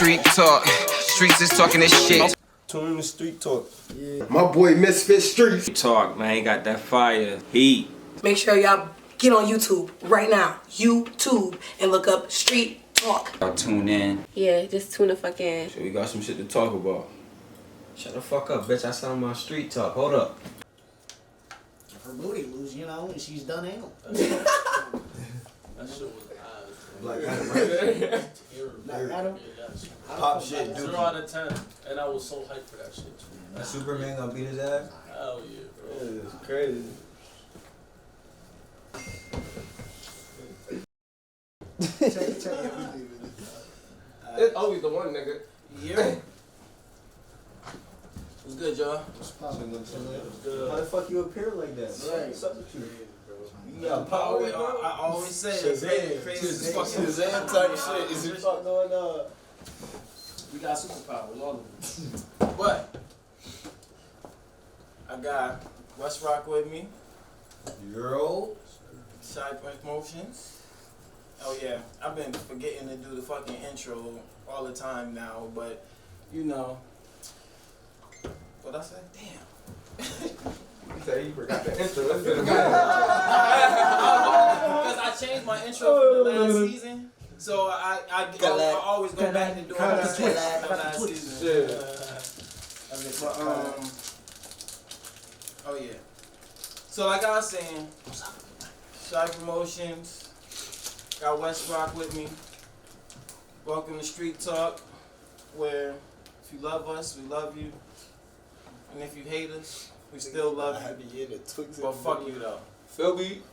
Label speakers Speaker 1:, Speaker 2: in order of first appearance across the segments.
Speaker 1: Street talk. Streetz is talking this shit.
Speaker 2: Tune in the street talk.
Speaker 3: Yeah. My boy Misfit Streetz.
Speaker 2: Talk, man. He got that fire. Heat.
Speaker 4: Make sure y'all get on YouTube right now. YouTube. And look up Street Talk.
Speaker 2: Y'all tune in.
Speaker 5: Yeah, just tune the fuck in.
Speaker 2: So we got some shit to talk about.
Speaker 6: Shut the fuck up, bitch. I sound my street talk. Hold up.
Speaker 7: Her booty loose, you know, and she's done anal.
Speaker 8: That shit was
Speaker 3: Black Adam.
Speaker 7: Black Adam?
Speaker 3: Pop shit, dude.
Speaker 8: 0 out of 10. And I was so hyped for that shit, too.
Speaker 6: That Superman gonna beat his ass?
Speaker 8: Hell yeah, bro.
Speaker 2: It's crazy. It's always the one nigga.
Speaker 9: Yeah. What's good, y'all?
Speaker 6: How the fuck you appear like that?
Speaker 9: Right.
Speaker 6: Substitute.
Speaker 9: You got power. I always say it. Crazy as fucking Shazam type shit. Is it fuck going on? We got superpowers, all of them. But I got Westrock with me.
Speaker 6: Yo.
Speaker 9: Shy Promotions. Oh yeah, I've been forgetting to do the fucking intro all the time now, but you know. What I said? Damn.
Speaker 2: You said you forgot the intro. Let's do it.
Speaker 9: Because I changed my intro from the last season, so I always go back and do it from the last season. Oh yeah. So like I was saying, Shy Promotions, got Westrock with me. Welcome to Street Talk, where if you love us, we love you. And if you hate us, we still love you. But fuck you though.
Speaker 2: Feel me?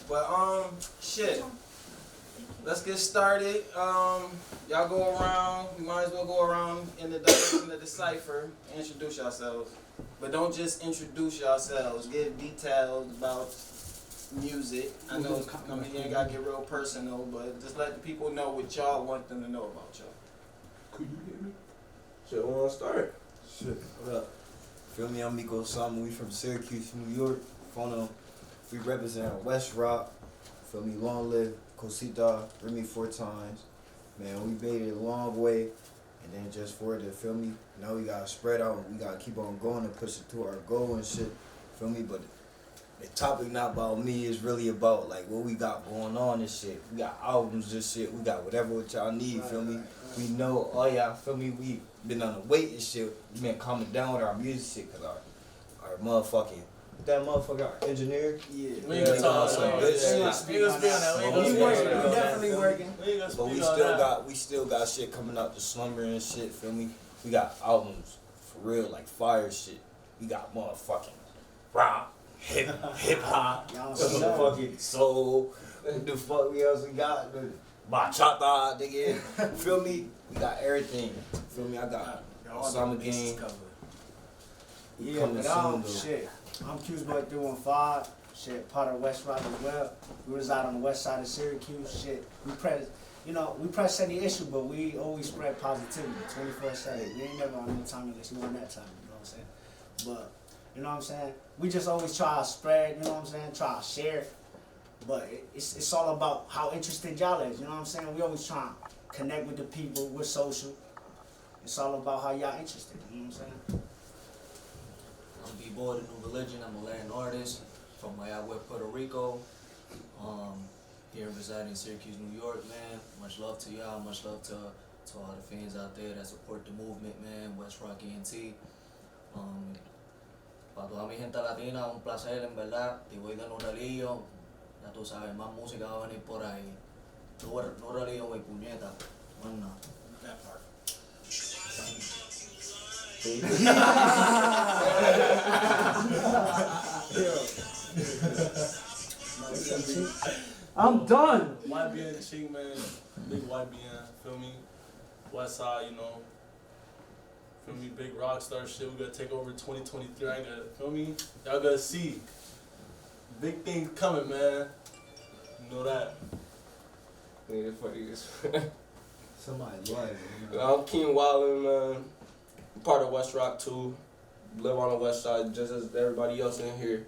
Speaker 9: But shit. Let's get started. Y'all go around. We might as well go around in the direction of the cipher and introduce yourselves. But don't just introduce yourselves. Give details about music. I know coming here gotta get real personal, but just let the people know what y'all want them to know about y'all.
Speaker 2: Could you hear me? Shit, wanna start?
Speaker 6: Shit, what up? Feel me? I'm Miko Sama. We from Syracuse, New York. We represent West Rock. Feel me? Long live Cosita. Remy 4 times. Man, we made it a long way. And then just for it to, feel me? Now we gotta spread out. We gotta keep on going and push it to our goal and shit. Feel me? But the topic not about me, is really about like what we got going on and shit. We got albums and shit. We got whatever what y'all need, feel me? We know all y'all, feel me? We been on the wait and shit. We been calming down with our music shit, cause our motherfucking, that motherfucker, our engineer.
Speaker 9: Yeah.
Speaker 8: We ain't gonna talk
Speaker 6: some
Speaker 8: about
Speaker 6: good
Speaker 8: that.
Speaker 6: shit.
Speaker 8: We ain't gonna speak on that.
Speaker 9: We definitely working.
Speaker 6: But we still got shit coming out the slumber and shit, feel me? We got albums for real, like fire shit. We got motherfucking rock, hip hop, motherfucking soul. What the fuck else we got? Bachata, nigga. Feel me? We got everything. Feel me? I got Summer Game.
Speaker 7: Yeah, but shit. I'm Q's-Boy 315. Shit, part of West Rock as well. We reside on the west side of Syracuse. Shit, we press any issue, but we always spread positivity 24/7. We ain't never on no time unless you on that time, you know what I'm saying? But, you know what I'm saying? We just always try to spread, you know what I'm saying? Try to share. But it's all about how interested y'all is, you know what I'm saying? We always try to connect with the people, we're social. It's all about how y'all interested, you know what I'm saying?
Speaker 10: I'm B-Boy, the New Religion. I'm a Latin artist from Mayagüez, Puerto Rico. Here residing in Syracuse, New York, man. Much love to y'all, much love to all the fans out there that support the movement, man. Westrock ENT. Para toda mi gente latina, un placer, en verdad. Te voy dando un relillo. Ya tú sabes, más música va a venir por ahí. No relillo, güey, puñeta. Bueno,
Speaker 9: That part.
Speaker 7: I'm done.
Speaker 8: YBN Ching, man. Big YBN, feel me? West Side, you know. Feel me? Big rockstar shit. We gotta take over 2023. I ain't gonna, feel me? Y'all gotta see. Big things coming, man. You know that.
Speaker 2: Nigga, funny as
Speaker 6: Somebody lying.
Speaker 2: I'm Keen Wildin', man. I'm part of Westrock too. Live on the west side just as everybody else in here.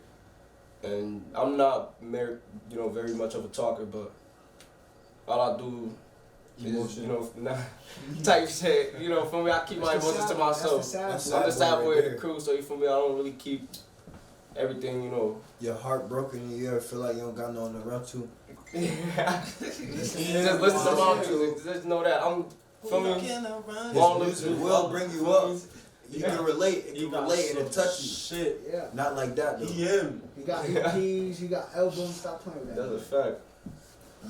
Speaker 2: And I'm not very much of a talker, but all I do You know, type shit. You know, for me, I keep my emotions to myself. I'm the sad boy of the crew, so you feel me? I don't really keep everything, you know.
Speaker 6: You're heartbroken and you ever feel like you don't got no one to run to?
Speaker 2: Just listen to my music. Just know that I'm, feel me?
Speaker 6: His music will bring you up. You can relate. It can relate and it touch you.
Speaker 8: Shit.
Speaker 7: Yeah.
Speaker 6: Not like that though.
Speaker 7: He got EPs, he got albums. Stop playing with that.
Speaker 2: That's a fact.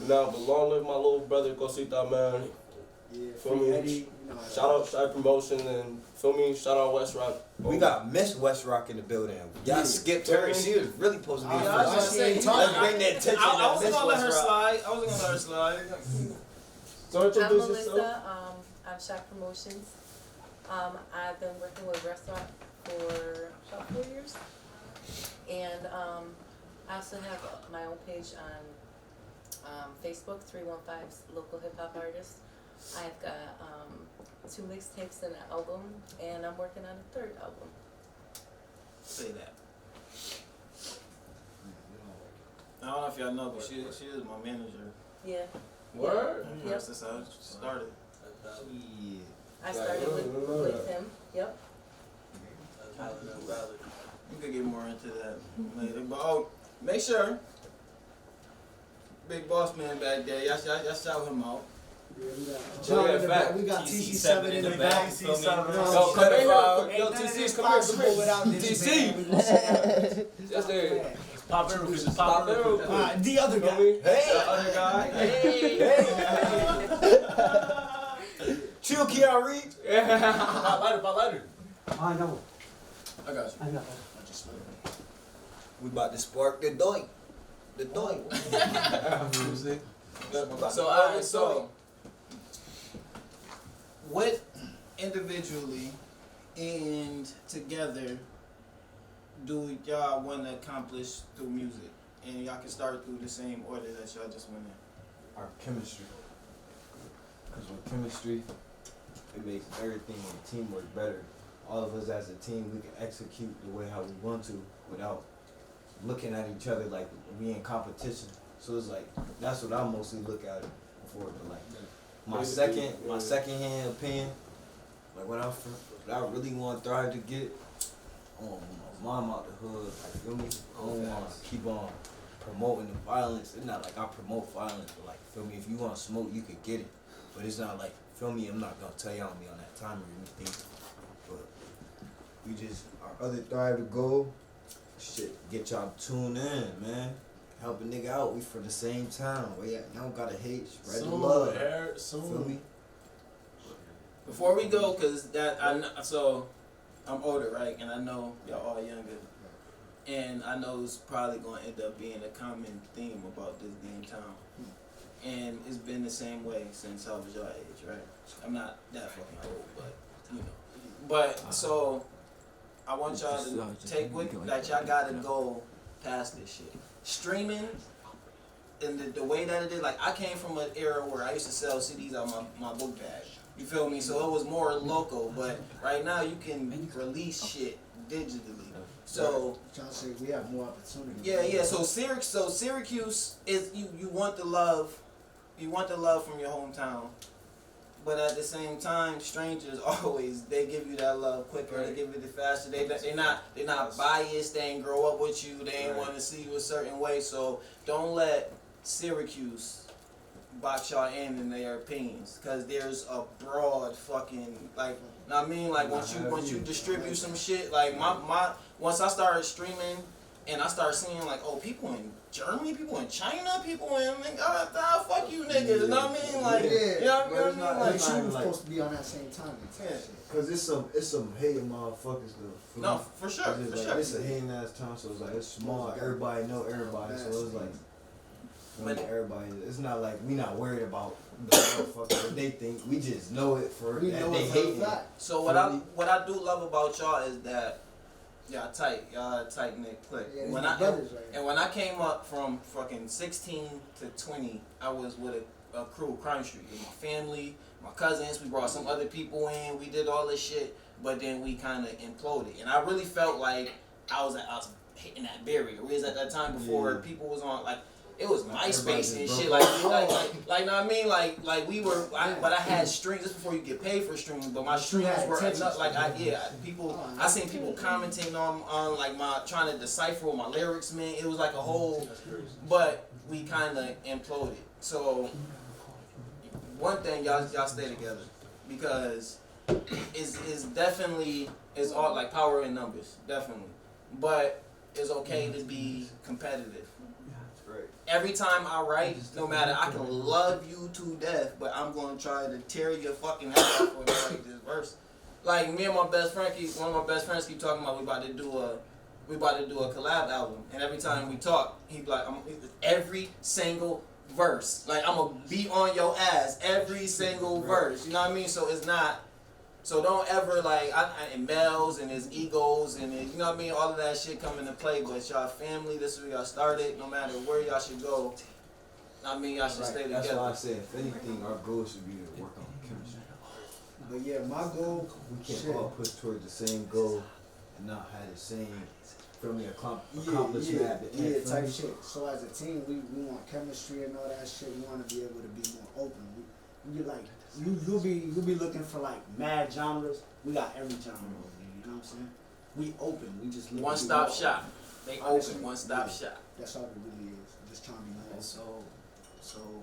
Speaker 2: But long live my little brother Cosita, man.
Speaker 7: Yeah,
Speaker 2: Feel me?
Speaker 7: Eddie, you know,
Speaker 2: Shout out Shy Promotions and feel me? Shout out Westrock.
Speaker 6: We got Miss Westrock in the building. Y'all skipped her. She was really supposed to be
Speaker 9: I was
Speaker 6: first.
Speaker 9: gonna say,
Speaker 6: Let's bring that attention.
Speaker 9: I wasn't gonna let her slide. I wasn't gonna let her slide.
Speaker 2: So
Speaker 5: I'm
Speaker 2: introduce
Speaker 5: Melissa.
Speaker 2: yourself.
Speaker 5: I'm Shy Promotions. I've been working with Westrock for about 4 years, and I also have my own page on Facebook, 315 Local Hip Hop Artists. I've got 2 mixtapes and an album, and I'm working on a 3rd album.
Speaker 9: Say that. I don't know if y'all know, but she is my manager.
Speaker 5: Yeah.
Speaker 2: Word?
Speaker 5: Yep.
Speaker 9: Since I started.
Speaker 5: I started with him. Yep.
Speaker 9: We could get more into that later. But make sure, big boss man back there, y'all shout him out.
Speaker 7: Yeah, we got
Speaker 2: John in the back.
Speaker 7: We got TC7 in the back.
Speaker 2: TC7. Yo, come here. Yo, TC's come here.
Speaker 7: Without this
Speaker 2: TC.
Speaker 7: band. We gonna say that.
Speaker 2: That's it.
Speaker 8: Pop in real quick. Pop in real quick.
Speaker 7: The other guy.
Speaker 2: The other guy.
Speaker 6: Chill, Keanu Reeves.
Speaker 8: My lighter.
Speaker 7: I know.
Speaker 9: I got you.
Speaker 7: I know.
Speaker 6: We about to spark the doink. The doink.
Speaker 9: So alright, so what individually and together do y'all want to accomplish through music? And y'all can start through the same order that y'all just went in.
Speaker 6: Our chemistry. Because with chemistry, it makes everything in teamwork better. All of us as a team, we can execute the way how we want to without looking at each other like we in competition. So it's like, that's what I mostly look at it for. But like, my second hand opinion, like what I really want Thrive to get, I want my mom out the hood, like, feel me? I don't want to keep on promoting the violence. It's not like I promote violence, but like, feel me? If you want to smoke, you could get it. But it's not like, feel me? I'm not going to tell y'all me on that time or anything. But we just, our other Thrive to go, shit, get y'all tuned in, man. Help a nigga out, we from the same town. Where y'all don't gotta hate, spread the love. Feel me?
Speaker 9: Before we go, cause so I'm older, right? And I know y'all all younger. And I know it's probably gonna end up being a common theme about this damn town. And it's been the same way since I was your age, right? I'm not that fucking old, but you know. But so I want y'all to take with that y'all gotta go past this shit. Streaming and the way that it is, like I came from an era where I used to sell CDs out my book bag. You feel me? So it was more local, but right now you can release shit digitally. So
Speaker 7: Trying to say we have more opportunity.
Speaker 9: yeah. So Syracuse is you want the love, from your hometown, but at the same time, strangers always they give you that love quicker. Right. They give it faster. They're not biased. They ain't grow up with you. They ain't want to see you a certain way. So don't let Syracuse box y'all in their opinions, cause there's a broad fucking like. I mean, like once you distribute some shit, like once I started streaming and I started seeing like, oh, people in Germany, people in China, people in fuck you niggas, you know what I mean? Like, you know what I mean? Like,
Speaker 7: you was supposed to be on that same time.
Speaker 6: Cause it's some hating motherfuckers though.
Speaker 9: No, for sure,
Speaker 6: It's a hating ass town, so it's like it's small. Everybody know everybody, so it's like. But everybody, it's not like we not worried about the motherfucker what they think. We just know it for that they hate it.
Speaker 9: So what I do love about y'all is that y'all a tight knit clique.
Speaker 7: Yeah,
Speaker 9: when I came up from fucking 16 to 20, I was with a crew, Crime Street, with my family, my cousins. We brought some other people in. We did all this shit, but then we kind of imploded, and I really felt like I was hitting that barrier. We was at that time before people was on like. it was MySpace and shit. Like, know what I mean? Like we were, but I had strings. This before you get paid for streams, but my streams were enough. Like, I seen people commenting on like my trying to decipher what my lyrics meant. It was like a whole, but we kind of imploded. So one thing, y'all stay together because it's definitely it's all like power in numbers, definitely. But it's okay to be competitive. Every time I write, no matter, I can love you to death, but I'm gonna try to tear your fucking head off when I write this verse. Like me and my best friend one of my best friends keep talking about we about to do a collab album, and every time we talk, he be like, every single verse, like I'm gonna be on your ass every single verse. You know what I mean? So it's not. So don't ever like and Mel's and his egos and his, you know what I mean, all of that shit come into play. But y'all family, this is where y'all started. No matter where y'all should go, I mean y'all should stay together.
Speaker 6: That's why I said, if anything, our goal should be to work on chemistry.
Speaker 7: But yeah, my goal,
Speaker 6: we can't all push towards the same goal and not have the same, feel me, accomplishment at the end.
Speaker 7: Type shit. So as a team, we want chemistry and all that shit. We want to be able to be more open. We like. You'll be looking for like mad genres. We got every genre over here, you know what I'm saying? We open. We just
Speaker 9: one stop shop. They open one stop shop.
Speaker 7: That's all it really is. Just trying to be more.
Speaker 10: So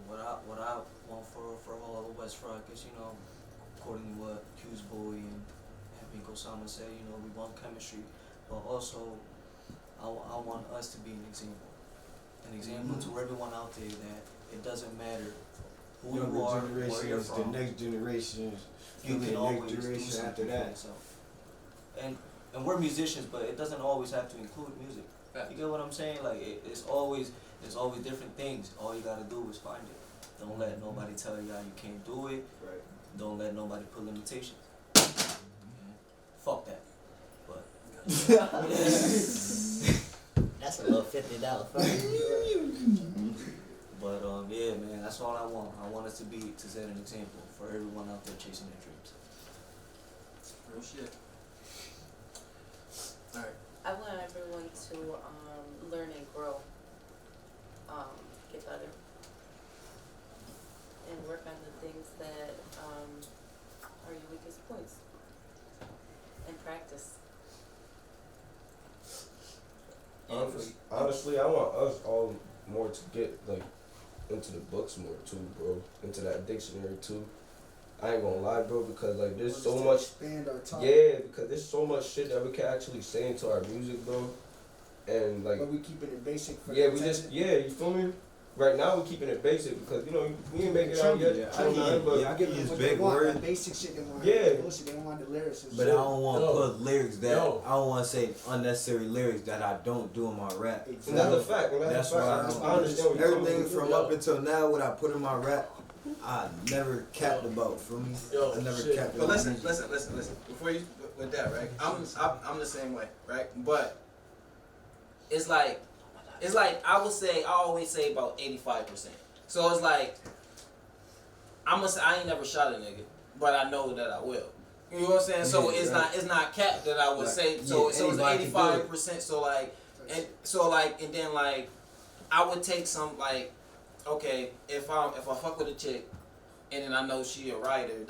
Speaker 10: what I want for all of West Rock is, you know, according to what Q's Boy and Miko Sama said, you know, we want chemistry, but also I want us to be an example to everyone out there that it doesn't matter who you are, where you're from.
Speaker 6: The next generation,
Speaker 10: you can always do
Speaker 6: generation after
Speaker 10: something for
Speaker 6: that.
Speaker 10: yourself. And we're musicians, but it doesn't always have to include music. You get what I'm saying? Like there's always different things. All you gotta do is find it. Don't let nobody tell you how you can't do it.
Speaker 6: Right.
Speaker 10: Don't let nobody put limitations. Fuck that. But
Speaker 11: that's a little $50 fine.
Speaker 10: But yeah, man, that's all I want. I want us to set an example for everyone out there chasing their dreams.
Speaker 9: Real shit.
Speaker 5: Alright. I want everyone to learn and grow, get better, and work on the things that are your weakest points, and practice.
Speaker 2: Honestly, I want us all more to get like into the books more too, bro. Into that dictionary too. I ain't gonna lie, bro, because like there's so much. Because there's so much shit that we can actually say into our music, bro. And like.
Speaker 7: But we keeping it basic for
Speaker 2: we just you feel me? Right now we're keeping it basic because you know we ain't making it out yet.
Speaker 6: I get these big words.
Speaker 7: Basic shit they want.
Speaker 2: Bullshit.
Speaker 7: They don't want the lyrics.
Speaker 6: But I don't want to put lyrics that I don't want to say unnecessary lyrics that I don't do in my rap.
Speaker 2: Exactly. And that's a fact.
Speaker 6: That's why I understand everything from up until now. What I put in my rap, I never capped about. For me, I never capped about.
Speaker 9: But listen. Before you with that, right? I'm the same way, right? But it's like I always say about 85%. So it's like I ain't never shot a nigga, but I know that I will. You know what I'm saying? So it's not capped that I would say. So it's 85%. And then I would take some like, okay, if I fuck with a chick, and then I know she a writer,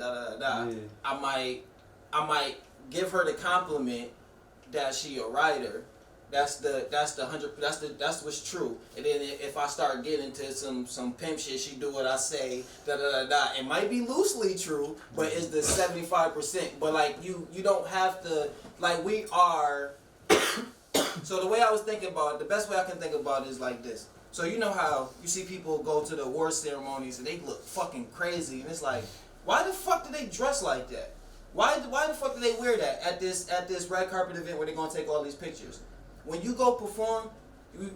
Speaker 9: I might give her the compliment that she a writer. That's what's true. And then if I start getting into some pimp shit, she do what I say, It might be loosely true, but it's the 75%. But like you don't have to, like we are. So the way I was thinking about it, the best way I can think about it is like this. So you know how you see people go to the award ceremonies and they look fucking crazy, and it's like, why the fuck do they dress like that? Why the fuck do they wear that at this red carpet event where they're gonna take all these pictures? When you go perform,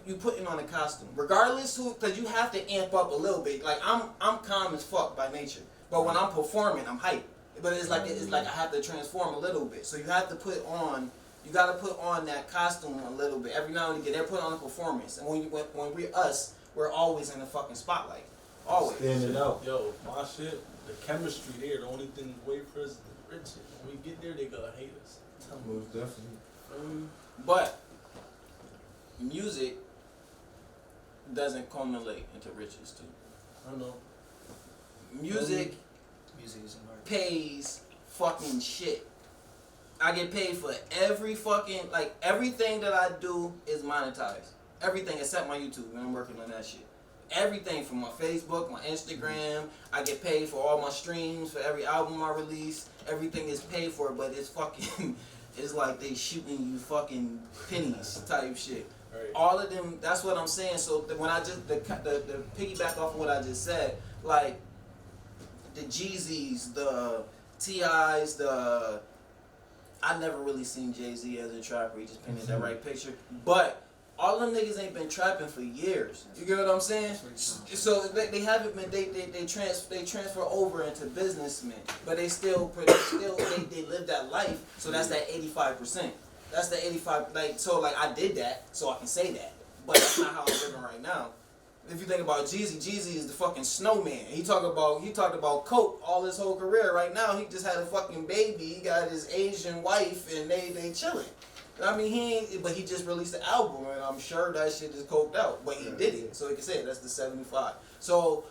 Speaker 9: you putting on a costume, regardless because you have to amp up a little bit. Like I'm calm as fuck by nature, but when I'm performing, I'm hyped. But it's like I have to transform a little bit. So you have to put on that costume a little bit every now and again. They're putting on a performance, and when we're always in the fucking spotlight, always.
Speaker 6: Standing out.
Speaker 8: Yo, my shit, the chemistry there. The only thing way for us is the rich. When we get there, they gonna hate us.
Speaker 6: Most definitely.
Speaker 9: But music, doesn't culminate into riches too.
Speaker 8: I don't know.
Speaker 9: Music
Speaker 10: Music is an art.
Speaker 9: pays fucking shit. I get paid for every fucking, like, everything that I do is monetized. Everything except my YouTube, and I'm working on that shit. Everything from my Facebook, my Instagram, I get paid for all my streams, for every album I release. Everything is paid for, but it's fucking, it's like they shooting you fucking pennies type shit.
Speaker 8: Right.
Speaker 9: All of them, that's what I'm saying. So when I just, the piggyback off of what I just said, like, the Jeezys, the T.I.s, I never really seen Jay-Z as a trapper. He just painted that right picture. But all them niggas ain't been trapping for years. You get what I'm saying? So they haven't been. They transfer over into businessmen, but they they live that life. So that's that 85%. That's the 85. Like, so like I did that, so I can say that. But that's not how I'm living right now. If you think about Jeezy, Jeezy is the fucking snowman. He talked about coke all his whole career. Right now, he just had a fucking baby. He got his Asian wife, and they chilling. I mean, but he just released an album, and I'm sure that shit is coked out. But he did it, so he can say it. That's the 75. So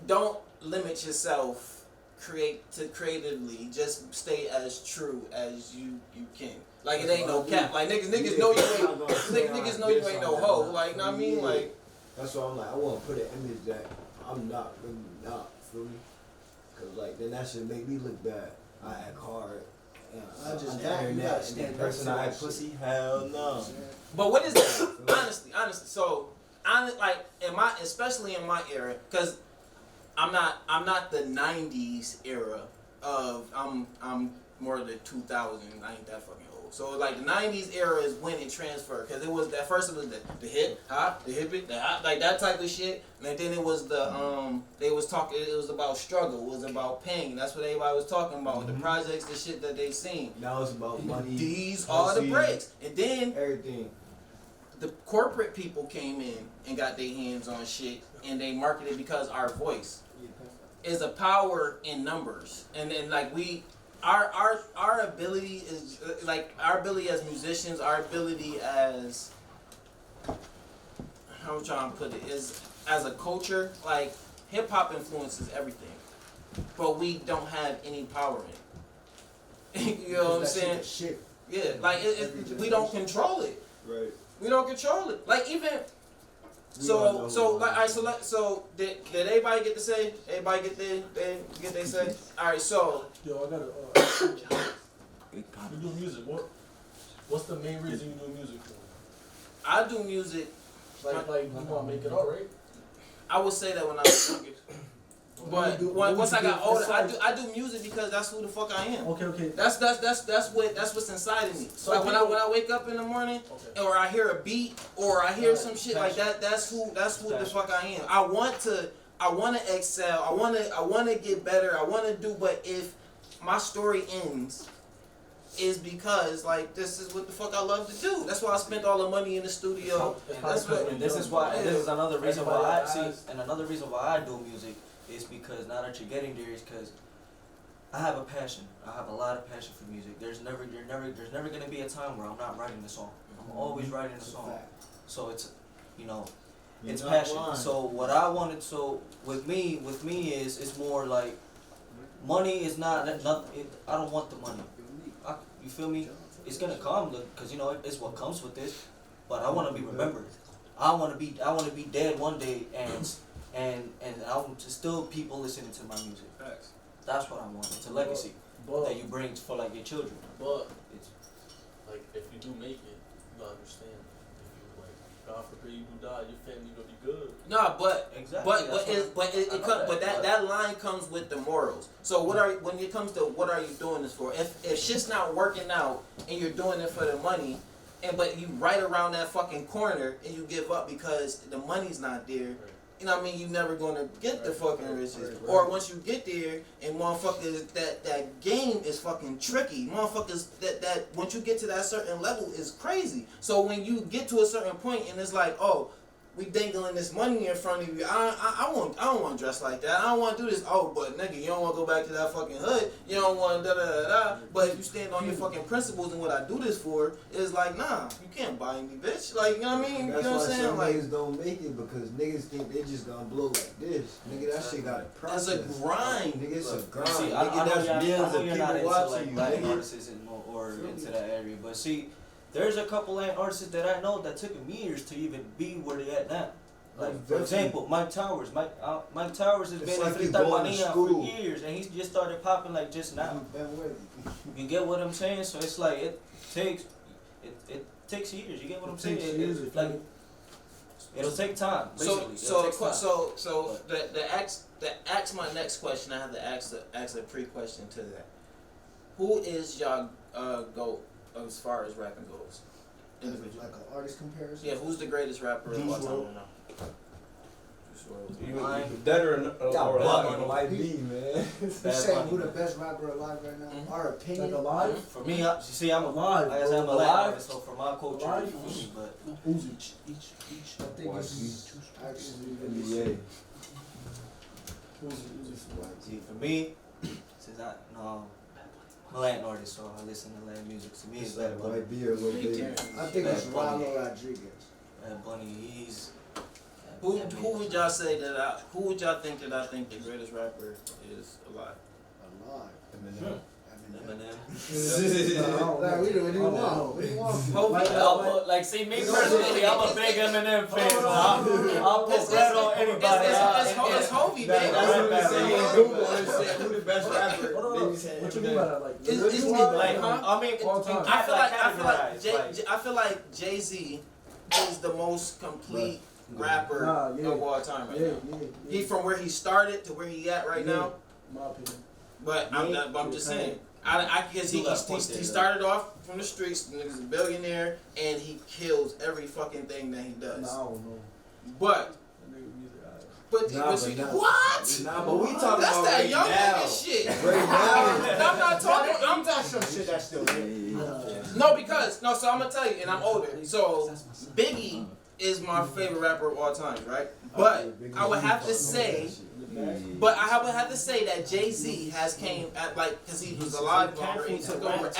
Speaker 9: don't limit yourself creatively. Just stay as true as you can. Like, it ain't no cap. Like, niggas know you ain't. Niggas know you ain't no hoe. Like, know what I mean? Like.
Speaker 6: That's why I'm like, I want to put an image that I'm not really not, feel me? Cause like then that should make me look bad. I act hard.
Speaker 7: I just
Speaker 6: and
Speaker 7: gotta
Speaker 6: the
Speaker 7: stand
Speaker 6: person
Speaker 7: up to
Speaker 6: I
Speaker 7: that
Speaker 6: act pussy, hell no.
Speaker 9: But what is that? honestly. So, like especially in my era, cause I'm not the '90s era of I'm more the 2000s. I ain't that fucking old. So like the '90s era is when it transferred, cause it was that first it was the hip hop, the hippie, the hop, like that type of shit, and then it was the they was talking. It was about struggle. It was about pain. That's what everybody was talking about. The projects, the shit that they seen.
Speaker 6: Now it's about money.
Speaker 9: These are the breaks, and then
Speaker 6: everything.
Speaker 9: The corporate people came in and got their hands on shit, and they marketed because our voice is a power in numbers, and then like our ability is like our ability as musicians, our ability as how I'm trying to put it is as a culture, like hip hop influences everything, but we don't have any power in it. You know what I'm saying?
Speaker 7: Shit.
Speaker 9: Yeah, like we don't control it.
Speaker 6: Right.
Speaker 9: We don't control it. Like even so did everybody get to say? Everybody get their say? All right, so
Speaker 8: yo, I gotta. You do music. What's the main reason you do music for?
Speaker 9: I do music.
Speaker 8: Like you want to make it all right?
Speaker 9: I would say that when I was younger. But once I got older, I do music because that's who the fuck I am.
Speaker 8: Okay.
Speaker 9: That's what's inside of me. So like when I wake up in the morning, or I hear a beat, or I hear some shit like that, that's who the fuck I am. I want to excel. I want to get better. I want to do. But if my story ends, is because like this is what the fuck I love to do. That's why I spent all the money in the studio. That's what.
Speaker 10: This is why. This is another reason why I see, and another reason why I do music. Is because now that you're getting there is because I have a passion. I have a lot of passion for music. There's never gonna be a time where I'm not writing a song. I'm always writing a song. So it's, it's passion. So what I wanted, with me is it's more like money is not. I don't want the money. You feel me? It's gonna come because it's what comes with this. But I want to be remembered. I want to be dead one day and I want to still people listening to my music.
Speaker 8: Facts.
Speaker 10: That's what I want. It's a legacy that you bring for like your children.
Speaker 8: But it's like if you do make it, you gotta understand. If you like, God forbid you do die, your family gonna be good.
Speaker 9: Nah, but
Speaker 10: exactly.
Speaker 9: but that line comes with the morals. So when it comes to what are you doing this for? If shit's not working out and you're doing it for the money, but you right around that fucking corner and you give up because the money's not there. Right. You know what I mean? You're never gonna get the fucking riches. Right. Or once you get there, and motherfuckers, that game is fucking tricky. Motherfuckers, that once you get to that certain level is crazy. So when you get to a certain point, and it's like, oh, we dangling this money in front of you. I don't want to dress like that. I don't want to do this. Oh, but nigga, you don't want to go back to that fucking hood. You don't want da da da da. But if you stand on your fucking principles and what I do this for, it's like, nah, you can't buy me, bitch. Like, you know what I mean?
Speaker 6: That's
Speaker 9: you know what I'm
Speaker 6: why
Speaker 9: saying?
Speaker 6: some
Speaker 9: Like,
Speaker 6: niggas don't make it because niggas think they just gonna blow like this. Nigga, that shit got a process.
Speaker 9: it's a grind.
Speaker 6: Nigga, it's a grind.
Speaker 10: See,
Speaker 6: Nigga,
Speaker 10: I know
Speaker 6: that's
Speaker 10: y'all,
Speaker 6: millions
Speaker 10: I know
Speaker 6: of
Speaker 10: you're not
Speaker 6: people
Speaker 10: into
Speaker 6: watching
Speaker 10: like
Speaker 6: you,
Speaker 10: Latin
Speaker 6: nigga.
Speaker 10: artists or into that area, but see, there's a couple Latin artists that I know that took them years to even be where they at now. Like for example, Mike Towers. Mike Towers has been
Speaker 6: like
Speaker 10: in
Speaker 6: you
Speaker 10: Frita
Speaker 6: going to
Speaker 10: Mania for
Speaker 6: school.
Speaker 10: years, and he's just started popping like just now. You get what I'm saying? So it's like it takes years. You get what I'm saying? It, like it'll take time. Basically.
Speaker 9: So the ask my next question. I have to ask a pre-question to that. Who is y'all GOAT as far as rapping goes? Individual.
Speaker 7: Like an artist comparison?
Speaker 9: Yeah, who's the greatest rapper of all time right now?
Speaker 2: That or
Speaker 6: might be, man.
Speaker 7: You saying who the best rapper alive right now? Our opinion?
Speaker 10: Like alive? For me, you see, I'm alive. Like I said, I'm a Latin artist, so for my culture, you feel me? But
Speaker 7: who's each? I think it's actually
Speaker 6: Yeah.
Speaker 10: See, for me, since I'm a Latin artist, so I listen to Latin music. To me, it's Bad Bunny.
Speaker 6: Might be a little bit.
Speaker 7: I think it's Rollo Rodriguez.
Speaker 10: Bad Bunny, he's.
Speaker 9: Who would y'all say that who would y'all think that I think the greatest rapper is alive?
Speaker 7: Alive.
Speaker 10: Eminem.
Speaker 7: Like, what do you want?
Speaker 10: Like, see, me personally, I'm a big Eminem fan. So I'll put bread on anybody.
Speaker 9: It's Hovey, man.
Speaker 3: Who the best rapper?
Speaker 2: What you mean by that?
Speaker 9: I feel like Jay-Z is the most complete rapper of all time right now. He from where he started to where he at right now.
Speaker 2: My opinion.
Speaker 9: But I'm just saying. I guess he started off from the streets, nigga's a billionaire, and he kills every fucking thing that he does.
Speaker 2: Nah, I don't know.
Speaker 9: But what?
Speaker 6: Nah, but we talking
Speaker 9: that's
Speaker 6: about
Speaker 9: that
Speaker 6: right
Speaker 9: young
Speaker 6: now.
Speaker 9: nigga shit.
Speaker 6: Right now.
Speaker 9: I'm not talking. I'm talking
Speaker 7: some shit that's still there.
Speaker 9: No, so I'm gonna tell you, and I'm older. So Biggie is my favorite rapper of all time, right? But I would have to say. But I would have to say that Jay-Z has came at because he was alive longer and he took over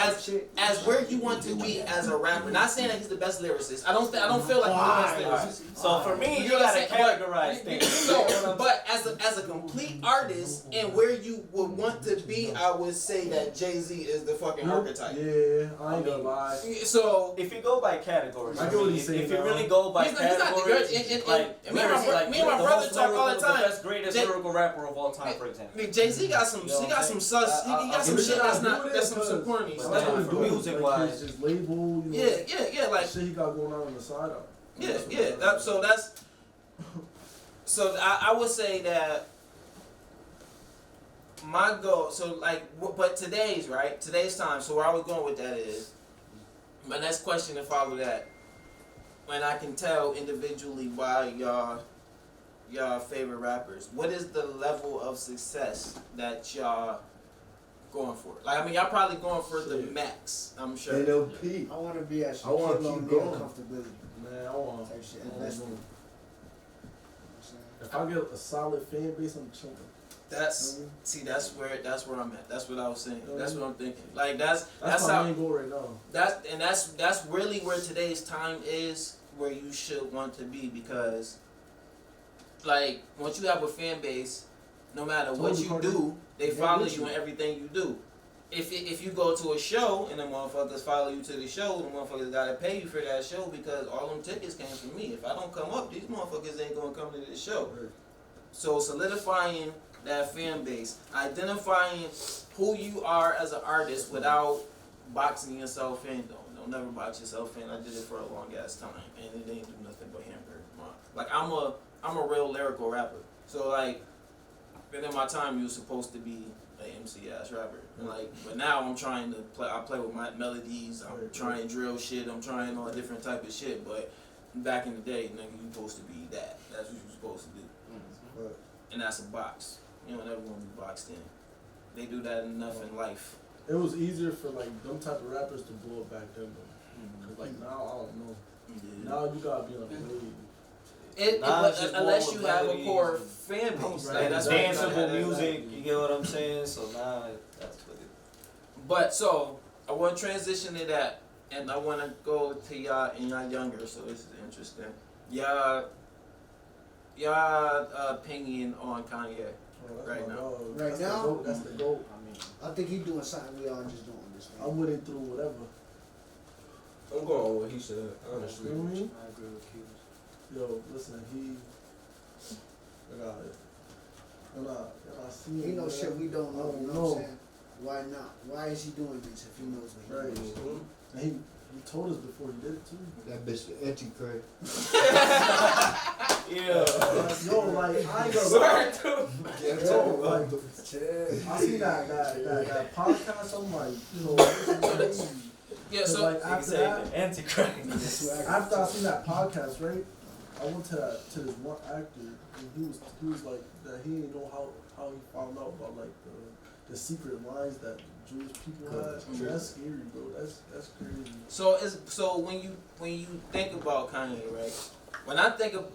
Speaker 9: as where you want to be as a rapper. Not saying that he's the best lyricist. I don't feel like he's the best lyricist.
Speaker 10: So for me, you gotta categorize things.
Speaker 9: So, but as a complete artist and where you would want to be, I would say that Jay-Z is the fucking archetype.
Speaker 2: Yeah, I ain't gonna lie.
Speaker 9: So
Speaker 10: if you go by categories,
Speaker 2: I get what he's saying.
Speaker 10: if you really go by categories,
Speaker 9: me and my brother talk all the time.
Speaker 10: The best greatest lyrical rapper of all time, for example.
Speaker 9: I mean, Jay-Z got some shit that's some corny.
Speaker 10: For music wise,
Speaker 2: his label,
Speaker 9: yeah, like
Speaker 2: shit he got going on the side of.
Speaker 9: Yeah. So I would say that my goal. So but today's time. So where I was going with that is my next question to follow that, and I can tell individually why y'all favorite rappers. What is the level of success that y'all going for? Like, I mean, y'all probably going for the max, I'm sure.
Speaker 6: N.e.w.
Speaker 7: I want to be at
Speaker 6: I want to keep going.
Speaker 7: Comfortability.
Speaker 2: Man, I want
Speaker 7: Type shit. Investment.
Speaker 2: If I get a solid fan base, I'm chilling.
Speaker 9: That's where I'm at. That's what I was saying. That's what I'm thinking. Like that's
Speaker 2: my
Speaker 9: how
Speaker 2: main goal right now.
Speaker 9: That's really where today's time is, where you should want to be, because like once you have a fan base, no matter what you do, they follow you in everything you do. If you go to a show and the motherfuckers follow you to the show, the motherfuckers gotta pay you for that show because all them tickets came from me. If I don't come up, these motherfuckers ain't gonna come to this show. So solidifying that fan base, identifying who you are as an artist without boxing yourself in. Don't never box yourself in. I did it for a long ass time and it didn't do nothing but hamper. Like I'm a real lyrical rapper. So like, in my time you were supposed to be an MC ass rapper. And like, but now I'm trying to play. I play with my melodies. I'm trying drill shit. I'm trying all different type of shit. But back in the day, nigga, you supposed to be that. That's what you supposed to do. And that's a box. You don't ever want to be boxed in. They do that enough in life.
Speaker 2: It was easier for like them type of rappers to blow up back then though. Cause like now I don't know.
Speaker 9: Yeah.
Speaker 2: Now you gotta be on the wave.
Speaker 9: Unless you have a core fan base, like that's
Speaker 6: danceable music. You get what I'm saying? So now that's what it.
Speaker 9: But so I want to transition to that, and I want to go to y'all and y'all younger. So this is interesting. Y'all opinion on Kanye right now?
Speaker 7: Right now,
Speaker 3: That's the goat.
Speaker 7: I think he's doing something we all just don't understand.
Speaker 3: I'm with it through whatever.
Speaker 2: I'm going on what he said, honestly.
Speaker 3: You know what I mean?
Speaker 6: I agree with you.
Speaker 3: Yo, listen, I got it. And I see
Speaker 7: He
Speaker 3: him,
Speaker 7: knows
Speaker 3: man.
Speaker 7: shit we don't know. You know
Speaker 3: No.
Speaker 7: what I'm saying? Why not? Why is he doing this if he knows what he
Speaker 3: Right.
Speaker 7: knows?
Speaker 3: And he told us before he did it too.
Speaker 6: That bitch anti-crack.
Speaker 3: Yeah. Yo, like, I ain't gonna
Speaker 9: Sorry,
Speaker 3: lie.
Speaker 9: dude.
Speaker 3: Yo, like, I see that podcast, I'm like, you know,
Speaker 9: Yeah, so
Speaker 3: like after that,
Speaker 6: Anti-crack.
Speaker 3: after I seen that podcast, right, I went to this one actor, and he was like that he didn't know how he found out about like the secret lines that Jewish people had. That's scary, bro. That's crazy.
Speaker 9: So when you think about Kanye, right? When I think of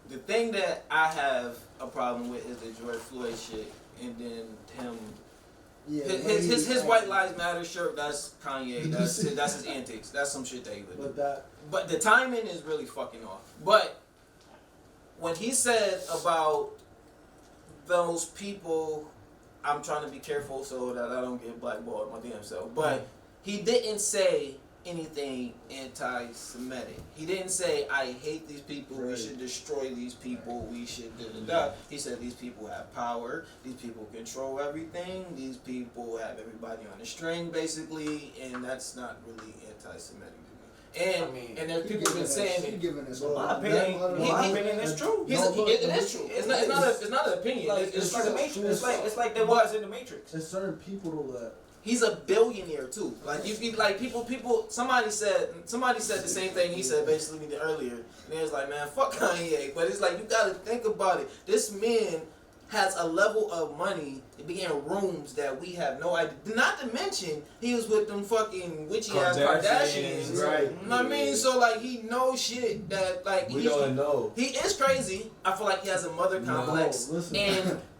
Speaker 9: the thing that I have a problem with is the George Floyd shit, and then him.
Speaker 7: Yeah,
Speaker 9: His White Lives Matter shirt, that's Kanye. That's his antics. That's some shit that he would do. But the timing is really fucking off. But when he said about those people, I'm trying to be careful so that I don't get blackballed my damn self. But he didn't say anything anti-Semitic. He didn't say, I hate these people, we should destroy these people, we should da-da-da. He said these people have power, these people control everything, these people have everybody on a string basically, and that's not really anti-Semitic to me. And there people been saying it.
Speaker 6: My opinion is true.
Speaker 9: It is true. It's not an opinion.
Speaker 6: Like, it's like the Matrix. It's like there was in the Matrix.
Speaker 3: There's certain people though that
Speaker 9: he's a billionaire too. Like you be like people. Somebody said the same thing he said basically earlier. And it was like, man, fuck Kanye. But it's like you gotta think about it. This man has a level of money to be in rooms that we have no idea. Not to mention he was with them fucking witchy ass Kardashians.
Speaker 2: Right.
Speaker 9: You know what I mean? So like he knows shit that like
Speaker 2: We don't know.
Speaker 9: He is crazy. I feel like he has a mother complex.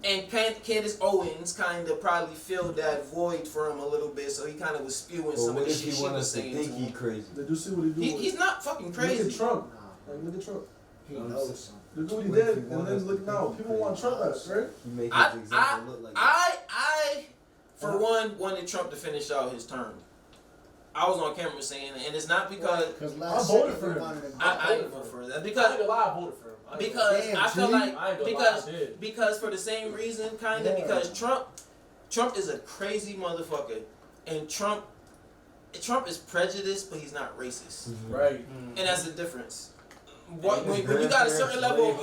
Speaker 9: And Candace Owens kind of probably filled that void for him a little bit, so he kind of was spewing some of the shit she was saying.
Speaker 2: Think he crazy?
Speaker 3: Did you see what he do?
Speaker 9: He's not fucking crazy.
Speaker 3: Look at Trump. Like look at Trump.
Speaker 7: He knows something.
Speaker 3: Look what he did, and then look now. People want Trump back, right?
Speaker 2: He make his example look like
Speaker 9: I for one wanted Trump to finish out his term. I was on camera saying it, and it's not because
Speaker 3: I voted for him.
Speaker 9: I ain't voted for that because
Speaker 3: I voted for him.
Speaker 9: Because I feel like because for the same reason, kind of because Trump is a crazy motherfucker, and Trump is prejudiced, but he's not racist,
Speaker 3: right?
Speaker 9: And that's the difference. When you got a certain level of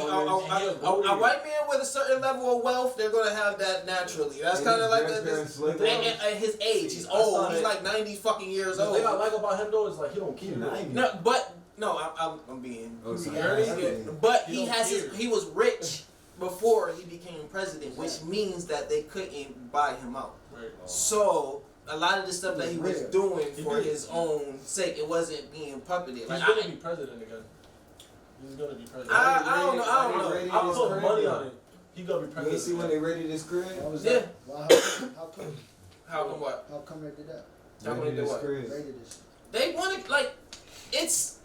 Speaker 9: a white man with a certain level of wealth, they're gonna have that naturally. That's kind of like and his age. He's old. He's like 90 fucking years old.
Speaker 3: The thing I like about him though is like he don't care.
Speaker 9: I'm being. But he was rich before he became president, which means that they couldn't buy him out. So a lot of the stuff that he was doing for his own sake, it wasn't being puppeted.
Speaker 3: He's gonna be president again. He's gonna be president.
Speaker 9: I don't know.
Speaker 3: I put money on it. He gonna be president.
Speaker 2: You see when they raided his crib?
Speaker 9: Yeah.
Speaker 7: Well,
Speaker 9: how come what?
Speaker 7: How come they did that?
Speaker 9: How come they did what?
Speaker 7: Raided this.
Speaker 9: They wanted like it's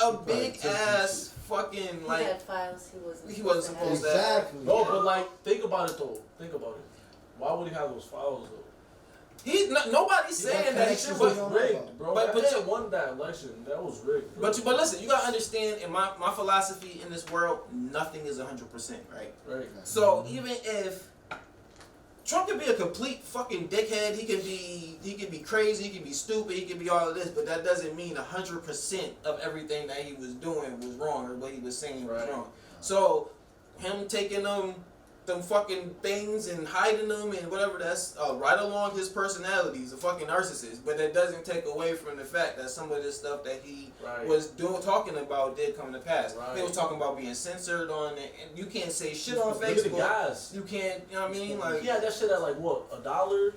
Speaker 9: a big ass fucking like.
Speaker 5: He had files
Speaker 9: he wasn't supposed to.
Speaker 7: Exactly.
Speaker 3: No, but like think about it though. Think about it. Why would he have those files though?
Speaker 9: Nobody's saying that shit was
Speaker 3: rigged, bro. But he won that election. That was rigged. Bro.
Speaker 9: But listen, you gotta understand. In my philosophy in this world, nothing is 100%, right?
Speaker 3: Right.
Speaker 9: So even if Trump can be a complete fucking dickhead, he can be crazy, he can be stupid, he can be all of this, but that doesn't mean 100% of everything that he was doing was wrong or what he was saying was wrong. So him taking them fucking things and hiding them and whatever, that's right along his personality. He's a fucking narcissist, but that doesn't take away from the fact that some of the stuff that he was talking about did come to pass. He was talking about being censored on it, and you can't say shit on Facebook. You can't, you know what I mean? Like,
Speaker 3: he had that shit at like what, $1?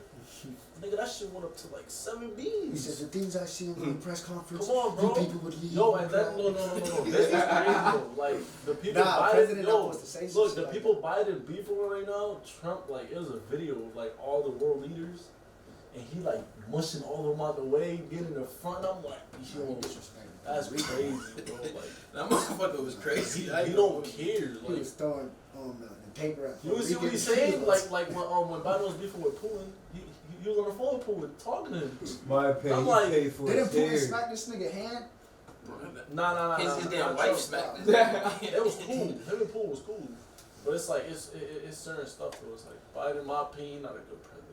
Speaker 8: Nigga, that shit went up to like 7
Speaker 7: He
Speaker 8: B's.
Speaker 7: said the things I see in the press conference.
Speaker 8: Come on, bro.
Speaker 7: You people would leave.
Speaker 8: Yo, and then no. This is crazy though. Like the people Biden,
Speaker 7: president not supposed to say some
Speaker 8: look,
Speaker 7: shit
Speaker 8: the
Speaker 7: like
Speaker 8: people Biden beefing with right now, Trump, like it was a video of like all the world leaders, and he like mushing all of them out the way, getting in the front. I'm like, yo, that's crazy, bro. Like
Speaker 9: That motherfucker was crazy.
Speaker 8: he don't care.
Speaker 7: He
Speaker 8: Like
Speaker 7: was throwing the paper at
Speaker 8: you see what he's saying? Like when Biden was beefing with Putin, he was on the phone with Putin talking to him.
Speaker 6: My pay,
Speaker 8: I'm
Speaker 6: you
Speaker 8: like,
Speaker 6: pay for
Speaker 7: Didn't
Speaker 6: it.
Speaker 7: Putin smack this nigga hand?
Speaker 8: Nah.
Speaker 9: His damn wife smacked him.
Speaker 8: It was cool. Him and Putin was cool. But it's like it's certain stuff that was like Biden, in my opinion, not a good president,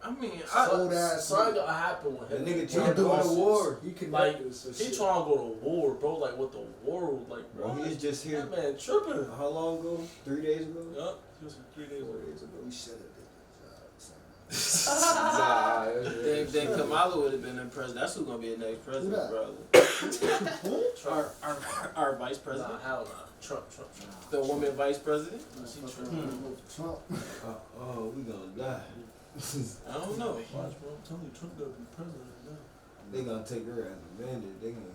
Speaker 8: bro.
Speaker 9: I mean,
Speaker 7: Old ass.
Speaker 8: Something gotta happen with
Speaker 6: The
Speaker 8: him.
Speaker 6: nigga
Speaker 7: He
Speaker 6: trying to go to
Speaker 7: doing
Speaker 6: war.
Speaker 7: He can
Speaker 8: Like,
Speaker 7: do some
Speaker 8: He
Speaker 7: shit.
Speaker 8: trying to go to war, bro. Like what the world, like
Speaker 6: Bro,
Speaker 8: bro.
Speaker 6: he was just here.
Speaker 8: That man tripping.
Speaker 6: How long ago? 3 days ago?
Speaker 8: Yup. He was 3 days
Speaker 6: 4
Speaker 8: ago.
Speaker 6: days ago.
Speaker 7: We should have did
Speaker 2: Nah,
Speaker 9: then Kamala would have been the president. That's who's gonna be the next president,
Speaker 7: that?
Speaker 9: brother. Our vice president.
Speaker 8: Nah, hell nah. Trump.
Speaker 9: The woman vice president.
Speaker 8: She
Speaker 7: that.
Speaker 8: tripping.
Speaker 7: Trump.
Speaker 6: Oh, we gonna die.
Speaker 9: I don't know.
Speaker 8: Watch, bro. I'm telling you, Trump gonna be president now.
Speaker 6: They gonna take her as a bandit. They gonna.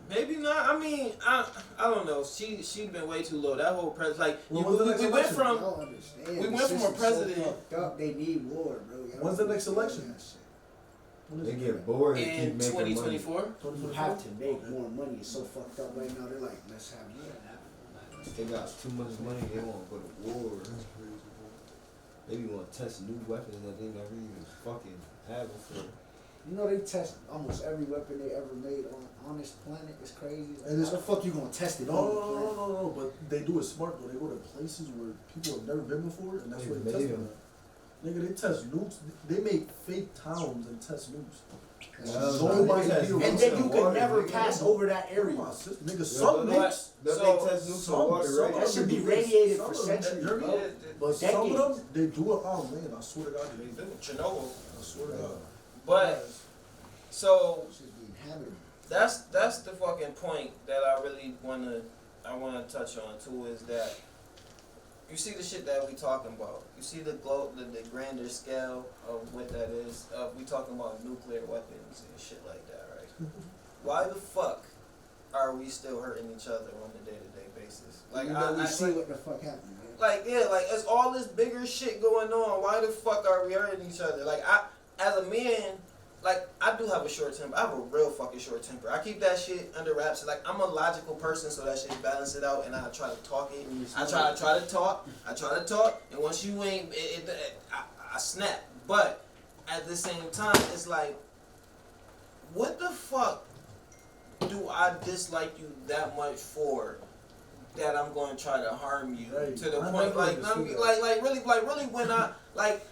Speaker 9: Maybe not. I mean, I don't know. She'd been way too low. That whole president,
Speaker 3: Well, when's the next
Speaker 9: we went
Speaker 3: election?
Speaker 7: I
Speaker 9: from
Speaker 7: don't understand.
Speaker 9: we
Speaker 7: The
Speaker 9: went from a
Speaker 7: system's
Speaker 9: president-
Speaker 7: So fucked up, they need war, bro. Y'all
Speaker 3: When's the
Speaker 7: don't
Speaker 3: next
Speaker 7: understand
Speaker 3: election?
Speaker 7: that shit.
Speaker 3: When is
Speaker 6: They
Speaker 3: it?
Speaker 6: get bored and
Speaker 9: in
Speaker 6: keep making
Speaker 9: 2024.
Speaker 7: You have to make more money. It's so fucked up right now. They're like, let's have war.
Speaker 6: money. They got too much money. They won't go to war. They be want to test new weapons that they never even fucking had before.
Speaker 7: You know they test almost every weapon they ever made on this planet. It's crazy. Like,
Speaker 3: And it's-
Speaker 7: how the fuck you gonna test it
Speaker 3: No,
Speaker 7: on the planet?
Speaker 3: no, but they do it smart though. They go to places where people have never been before, and that's
Speaker 6: They
Speaker 3: where they
Speaker 6: made
Speaker 3: test
Speaker 6: them.
Speaker 3: them. Nigga, they test nukes. They make fake towns and test nukes.
Speaker 7: And
Speaker 3: Nobody
Speaker 7: then you can never pass over that area.
Speaker 3: Come on, sis. Nigga,
Speaker 6: Yeah,
Speaker 3: some
Speaker 6: but
Speaker 3: nukes.
Speaker 6: They
Speaker 9: So-
Speaker 6: test nukes
Speaker 3: some-
Speaker 6: on water,
Speaker 3: some
Speaker 6: right?
Speaker 7: That
Speaker 3: of
Speaker 7: should be
Speaker 3: them-
Speaker 7: radiated
Speaker 3: some
Speaker 7: for
Speaker 3: of them-
Speaker 7: centuries,
Speaker 3: you're-
Speaker 7: bro.
Speaker 3: But some of
Speaker 7: Decades.
Speaker 3: them, they do it on land. I swear to God, they do.
Speaker 9: Chernobyl.
Speaker 3: I swear to God.
Speaker 9: But so
Speaker 7: Should be inhabited.
Speaker 9: that's the fucking point that I really wanna touch on too, is that you see the shit that we talking about. You see the grander scale of what that is. We talking about nuclear weapons and shit like that, right? Why the fuck are we still hurting each other on a day-to-day basis? Like
Speaker 7: You know, we
Speaker 9: I
Speaker 7: see
Speaker 9: like,
Speaker 7: what the fuck happened, man.
Speaker 9: like yeah, like it's all this bigger shit going on. Why the fuck are we hurting each other? Like as a man, like I do have a short temper. I have a real fucking short temper. I keep that shit under wraps. Like I'm a logical person, so that shit balance it out, and I try to talk it. I try to talk, and once you ain't, I snap. But at the same time, it's like, what the fuck do I dislike you that much for? That I'm going to try to harm you
Speaker 3: Right.
Speaker 9: to the
Speaker 3: I
Speaker 9: point,
Speaker 3: never
Speaker 9: like,
Speaker 3: understood that.
Speaker 9: really when I like.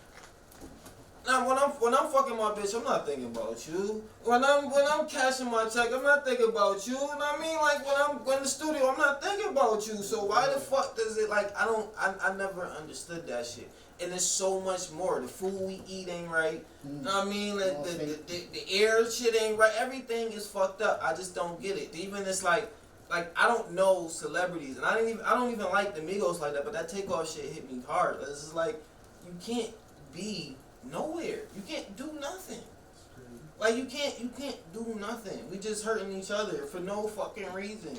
Speaker 9: Now when I'm fucking my bitch, I'm not thinking about you. When I'm cashing my check, I'm not thinking about you. You know what I mean? Like when I'm in the studio, I'm not thinking about you. So why the fuck does it like I never understood that shit. And there's so much more. The food we eat ain't right. You know what I mean? Like, the air shit ain't right. Everything is fucked up. I just don't get it. Even it's like I don't know celebrities, and I don't even like the Migos like that. But that Takeoff shit hit me hard. It's just like you can't be nowhere. You can't do nothing. Like you can't do nothing. We just hurting each other for no fucking reason.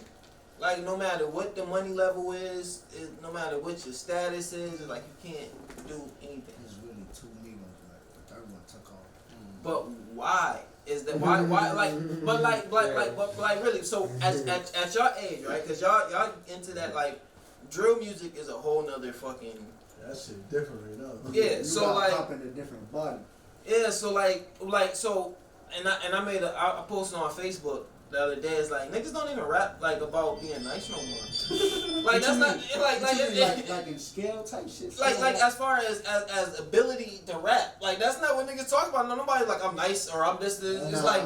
Speaker 9: Like no matter what the money level is, no matter what your status is, like you can't do anything.
Speaker 7: There's really two Migos, like the third one took off.
Speaker 9: But why is that? Why like really? So at your age, right? Because y'all into that like drill music is a whole nother fucking.
Speaker 3: That shit different right now.
Speaker 9: Yeah,
Speaker 7: You
Speaker 9: so
Speaker 7: gotta
Speaker 9: like
Speaker 7: hop in a different body.
Speaker 9: yeah, so like so, and I made I posted on Facebook the other day. It's like niggas don't even rap like about being nice no more. Like that's not
Speaker 7: like in scale type shit.
Speaker 9: like as far as ability to rap, like that's not what niggas talk about. No, nobody's like I'm nice or I'm this. It's like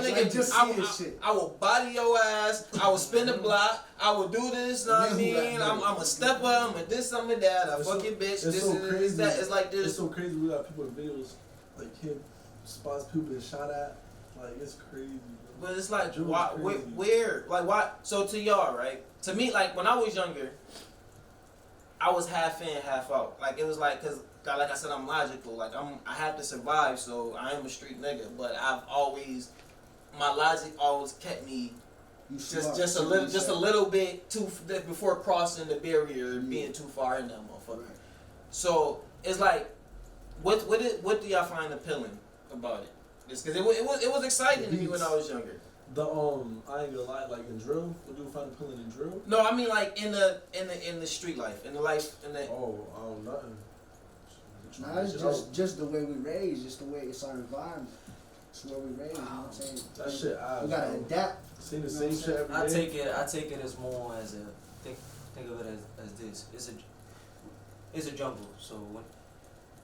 Speaker 9: nigga,
Speaker 7: just
Speaker 9: I will body your ass. I will spin the block. I will do this. Know what I mean? I'm a stepper. I'm a this. I'm a dad. I fuck your bitch. This is that. It's like this.
Speaker 3: It's so crazy. We got people in videos like him spots people being shot at. Like it's crazy. Bro.
Speaker 9: But it's like,
Speaker 3: Drill's
Speaker 9: why,
Speaker 3: crazy.
Speaker 9: where, like, why? So to y'all, right? To me, like, when I was younger, I was half in, half out. Like it was like, cause like I said, I'm logical. Like I have to survive, so I am a street nigga. But my logic always kept me just a little bit too before crossing the barrier and being too far in that motherfucker. Right. So it's like, what do y'all find appealing about it? Just cause it was exciting to me when I was younger.
Speaker 3: I ain't gonna lie, like in drill, what do you find appealing in drill?
Speaker 9: No, I mean like in the street life, in the life, in the.
Speaker 3: Nothing.
Speaker 7: Nah, it's just the way we raised, just the way it's our environment. It's where we raised, you know what I'm saying?
Speaker 3: That shit,
Speaker 7: we gotta adapt.
Speaker 3: Seen the same shit every day.
Speaker 10: I take it as more as a think of it as this. It's a jungle, so when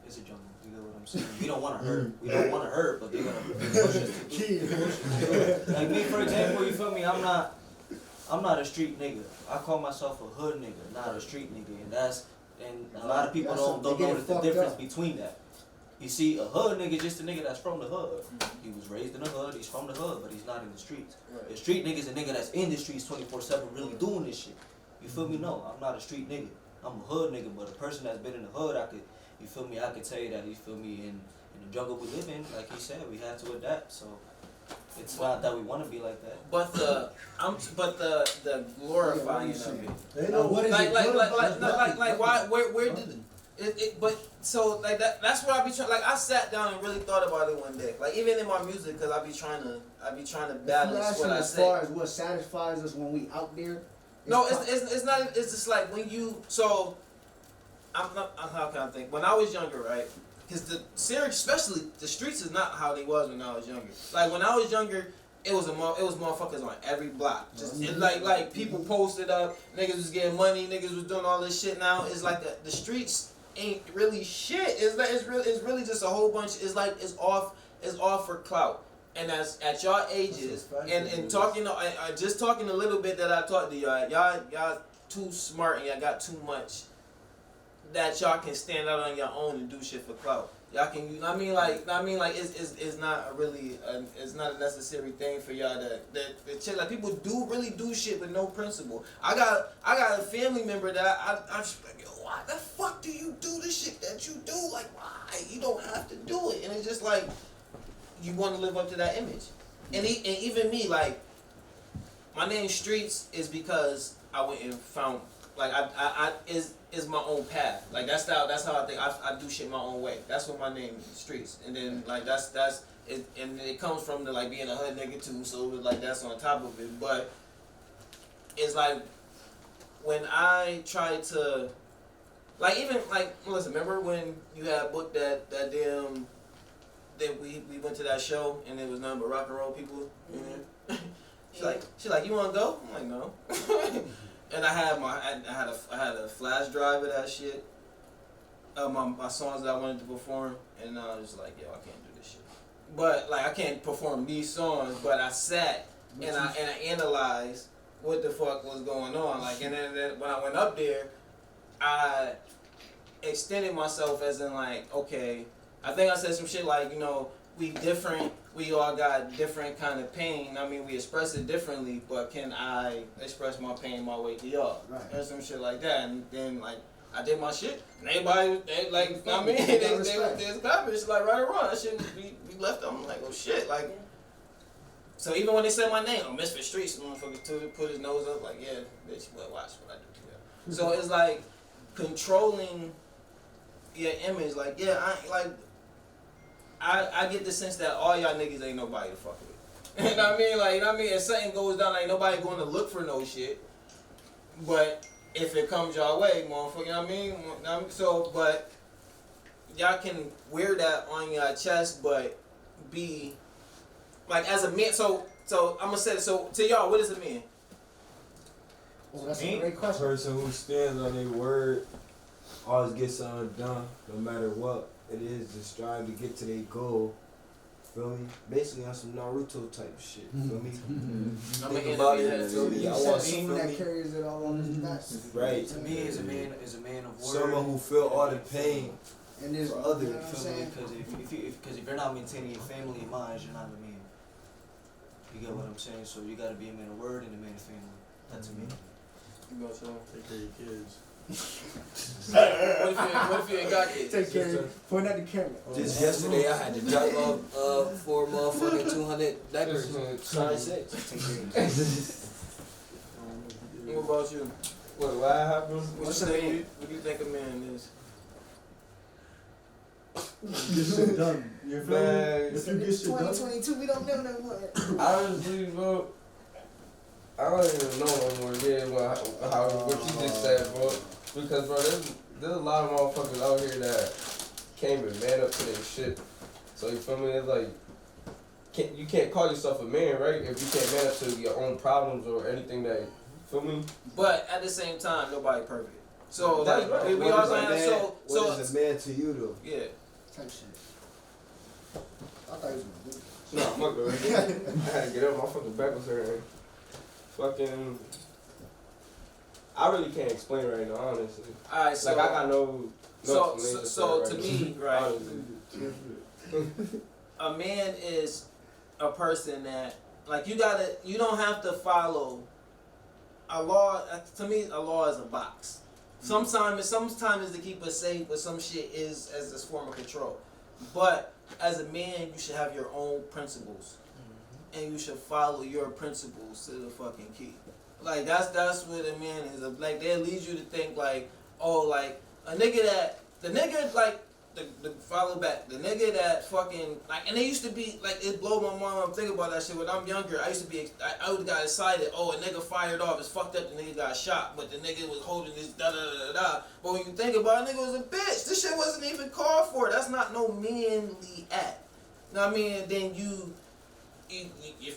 Speaker 10: it's a jungle. You know what I'm saying? We don't want to hurt. We don't want to hurt, but they're gonna push us to do. Like me, for example, you feel me? I'm not a street nigga. I call myself a hood nigga, not a street nigga, and a lot of people don't notice the difference between that. You see, a hood nigga is just a nigga that's from the hood. He was raised in the hood, he's from the hood, but he's not in the streets. Right. A street nigga is a nigga that's in the streets 24/7 really doing this shit. You feel me? No, I'm not a street nigga. I'm a hood nigga, but a person that's been in the hood, you feel me, I could tell you that, you feel me, in the jungle we live in, like he said, we have to adapt, so it's not that we want to be like that. But
Speaker 9: the glorifying of it.
Speaker 3: They know what is
Speaker 9: like why where did it but so like that's what I be trying, like I sat down and really thought about it one day, like even in my music, because I be trying to balance what I say.
Speaker 7: As far as what satisfies us when we out there.
Speaker 9: No, it's not. It's just like when you so. How can I think? When I was younger, right? Because especially the streets is not how they was when I was younger. Like when I was younger, it was motherfuckers on every block. Just like people posted up, niggas was getting money, niggas was doing all this shit. Now it's like the streets ain't really shit. It's really just a whole bunch. It's like it's off for clout. And as at y'all ages, and talking, just talking a little bit that I talked to y'all too smart and y'all got too much that y'all can stand out on your own and do shit for clout. Y'all can, it's not it's not a necessary thing for y'all that shit. Like people really do shit with no principle. I got a family member that I'm just like, yo, why the fuck do you do the shit that you do? Like why? You don't have to do it. And it's just like, you want to live up to that image. And even me, like, my name Streetz is because I went and found, like, I is my own path. Like, that's how I think. I do shit my own way. That's what my name is, Streetz. And then, like, that's it, and it comes from the, like, being a hood nigga, too, so, like, that's on top of it. But it's, like, when I tried to, like, even, like, listen, remember when you had booked that damn, that we went to that show and it was nothing but rock and roll people. Mm-hmm. She's like, you wanna go? I'm like, no. And I had a flash drive of that shit. My songs that I wanted to perform, and I was just like, yo, I can't do this shit. But like I can't perform these songs, but I sat and I analyzed what the fuck was going on. Like, and then when I went up there, I extended myself as in like, okay, I think I said some shit like, you know, we different, we all got different kind of pain. I mean, we express it differently, but can I express my pain my way to y'all? Right. And some shit like that. And then, like, I did my shit, and everybody, they was clapping. It's like, right or wrong. That shit, we left them. I'm like, oh shit. Like, so even when they said my name, Misfit Streetz, motherfucker put his nose up, like, yeah, bitch, but watch what I do to you. So it's like controlling your image. Like, yeah, I get the sense that all y'all niggas ain't nobody to fuck with. You know what I mean? Like, you know what I mean? If something goes down, ain't nobody going to look for no shit. But if it comes y'all way, motherfucker, you know what I mean? So, but y'all can wear that on your chest, but be like as a man. So I'm gonna say it. So to y'all, what is a man?
Speaker 7: Oh, that's a great question.
Speaker 6: A person who stands on their word, always gets something done, no matter what it is, just strive to get to their goal. Feel me? Basically on some Naruto type shit. Feel me? Think about it. Feel me? I want
Speaker 7: someone that carries it all on his back.
Speaker 6: Right.
Speaker 10: To me, is a man of word.
Speaker 6: Someone who feel all the pain
Speaker 7: and there's
Speaker 6: for others.
Speaker 7: You know what I'm saying?
Speaker 10: Because if you're not maintaining your family and minds, you're not a man. You get what I'm saying? So you got to be a man of word and a man of family. That's a man.
Speaker 3: You know, so take care of your kids.
Speaker 9: What if you ain't got kids?
Speaker 7: Take care. Point at the camera.
Speaker 10: Just yesterday, I had to drop off 4 motherfucking 200 diapers. Size 6.
Speaker 9: What about you?
Speaker 2: What happened?
Speaker 9: What do you think a man is?
Speaker 3: Get shit done. You feel me?
Speaker 2: Man,
Speaker 3: If you get shit done.
Speaker 11: 2022, we don't know no more.
Speaker 2: honestly, bro, I don't even know no more. Yeah, what you just said, bro. Because, bro, there's a lot of motherfuckers out here that can't even man up to their shit. So you feel me? It's like you can't call yourself a man, right? If you can't man up to your own problems or anything that. Feel me?
Speaker 9: But at the same time, nobody perfect. So
Speaker 2: That's
Speaker 9: like
Speaker 2: right.
Speaker 9: we all gonna have
Speaker 6: What is a man to you though?
Speaker 9: yeah.
Speaker 7: Type shit. I thought he was gonna do it.
Speaker 2: No, fuck it. I had to get up. My fucking back was hurting. Fucking. I really can't explain right now, honestly.
Speaker 9: Alright, so
Speaker 2: Like I got no explanation
Speaker 9: so
Speaker 2: for
Speaker 9: to
Speaker 2: it
Speaker 9: me, right,
Speaker 2: honestly.
Speaker 9: a man is a person that like you don't have to follow a law. To me, a law is a box. Sometimes it's to keep us safe, but some shit is as this form of control. But as a man, you should have your own principles, and you should follow your principles to the fucking key. Like that's what a man is. Like they lead you to think like, oh, like a nigga the follow back, the nigga that fucking like, and they used to be like, it blow my mind when I'm thinking about that shit. When I'm younger, I used to be, I would got excited. Oh, a nigga fired off. It's fucked up. The nigga got shot, but the nigga was holding this da da da da. But when you think about it, nigga was a bitch. This shit wasn't even called for. That's not no manly act. You know what I mean? And then you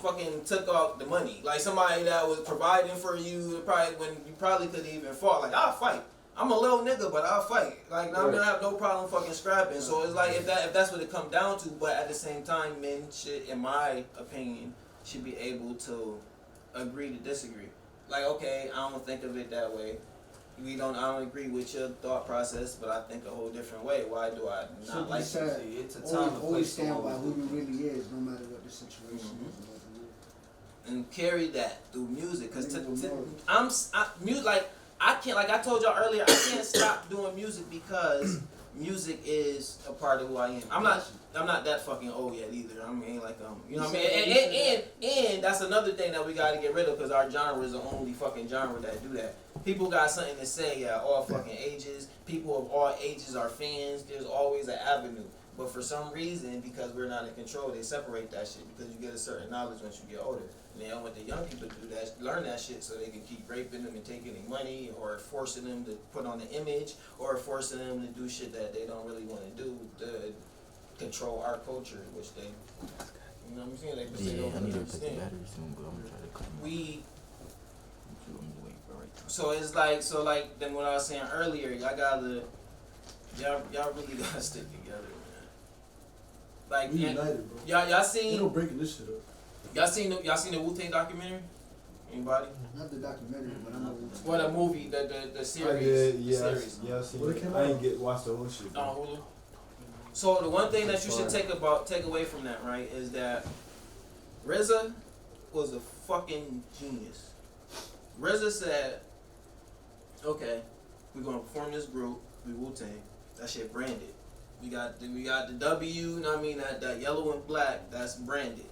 Speaker 9: fucking took out the money. Like somebody that was providing for you, probably when you probably couldn't even fought. Like I'll fight. I'm a little nigga, but I'll fight. Like I'm gonna have no problem fucking scrapping. So it's like if that's what it come down to. But at the same time, men should, in my opinion, should be able to agree to disagree. Like okay, I don't think of it that way. I don't agree with your thought process, but I think a whole different way. Why do I not like it?
Speaker 10: It's a time and
Speaker 7: Always
Speaker 10: place.
Speaker 7: stand by who you really is, no matter what the situation is.
Speaker 9: And carry that through music, cause I can't, like I told y'all earlier, I can't stop doing music because music is a part of who I am. I'm not that fucking old yet either. I mean, like you know what I mean. And that's another thing that we got to get rid of because our genre is the only fucking genre that do that. People got something to say at all fucking ages. People of all ages are fans. There's always an avenue. But for some reason, because we're not in control, they separate that shit because you get a certain knowledge once you get older. And they don't want the young people to do that, learn that shit so they can keep raping them and taking their money or forcing them to put on the image or forcing them to do shit that they don't really want to do to control our culture, which they, you know what I'm saying? They don't understand. So it's like, then what I was saying earlier, y'all really gotta stick together, man. Like,
Speaker 3: we united, bro.
Speaker 9: Y'all seen?
Speaker 3: We don't breaking this shit up.
Speaker 9: Y'all seen the Wu-Tang documentary? Anybody?
Speaker 7: Not the documentary, but I know.
Speaker 9: What a movie, the series.
Speaker 6: I did,
Speaker 9: the series.
Speaker 6: I ain't watched the whole shit.
Speaker 9: On Hulu. So the one thing that you should take away from that, right, is that RZA was a fucking genius. RZA said, okay, we're gonna form this group, we Wu-Tang. That shit branded. We got the W, you know what I mean? That yellow and black, that's branded.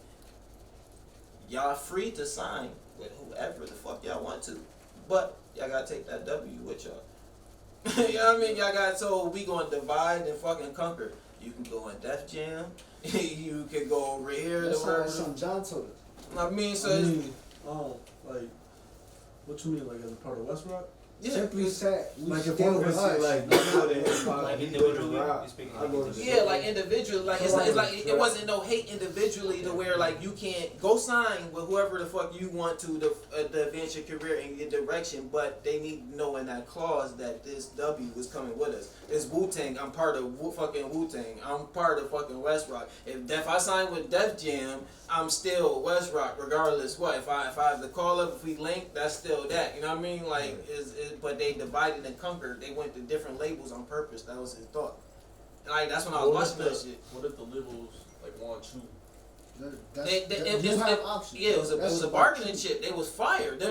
Speaker 9: Y'all free to sign with whoever the fuck y'all want to, but y'all gotta take that W with y'all. You know what I mean? Y'all got, so we gonna divide and fucking conquer. You can go in Def Jam, you can go over here.
Speaker 7: That's something John told us.
Speaker 9: I mean, so
Speaker 3: like, what you mean, like as a part of West Rock?
Speaker 9: yeah,
Speaker 7: Simply said,
Speaker 3: like if
Speaker 7: stand
Speaker 3: one of
Speaker 7: with
Speaker 3: us
Speaker 7: us.
Speaker 6: Like, you know the hip hop,
Speaker 10: Like
Speaker 6: you know
Speaker 10: individually,
Speaker 6: the rap.
Speaker 10: you're speaking
Speaker 6: I
Speaker 10: like
Speaker 6: go to
Speaker 10: individually.
Speaker 9: yeah, like individually, like it's like it wasn't no hate individually to where like you can't go sign with whoever the fuck you want to advance your career in your direction, but they need to know in that clause that this W is coming with us. It's Wu-Tang. I'm part of fucking Wu-Tang. I'm part of fucking West Rock. If I sign with Def Jam, I'm still West Rock regardless what. If I have the call up, if we link, that's still that. You know what I mean? Like but they divided and conquered. They went to different labels on purpose. That was his thought. Like that's when I was watching that shit.
Speaker 8: What if the labels like want you?
Speaker 7: You have options.
Speaker 9: Yeah, it was a bargaining chip. They was fired. They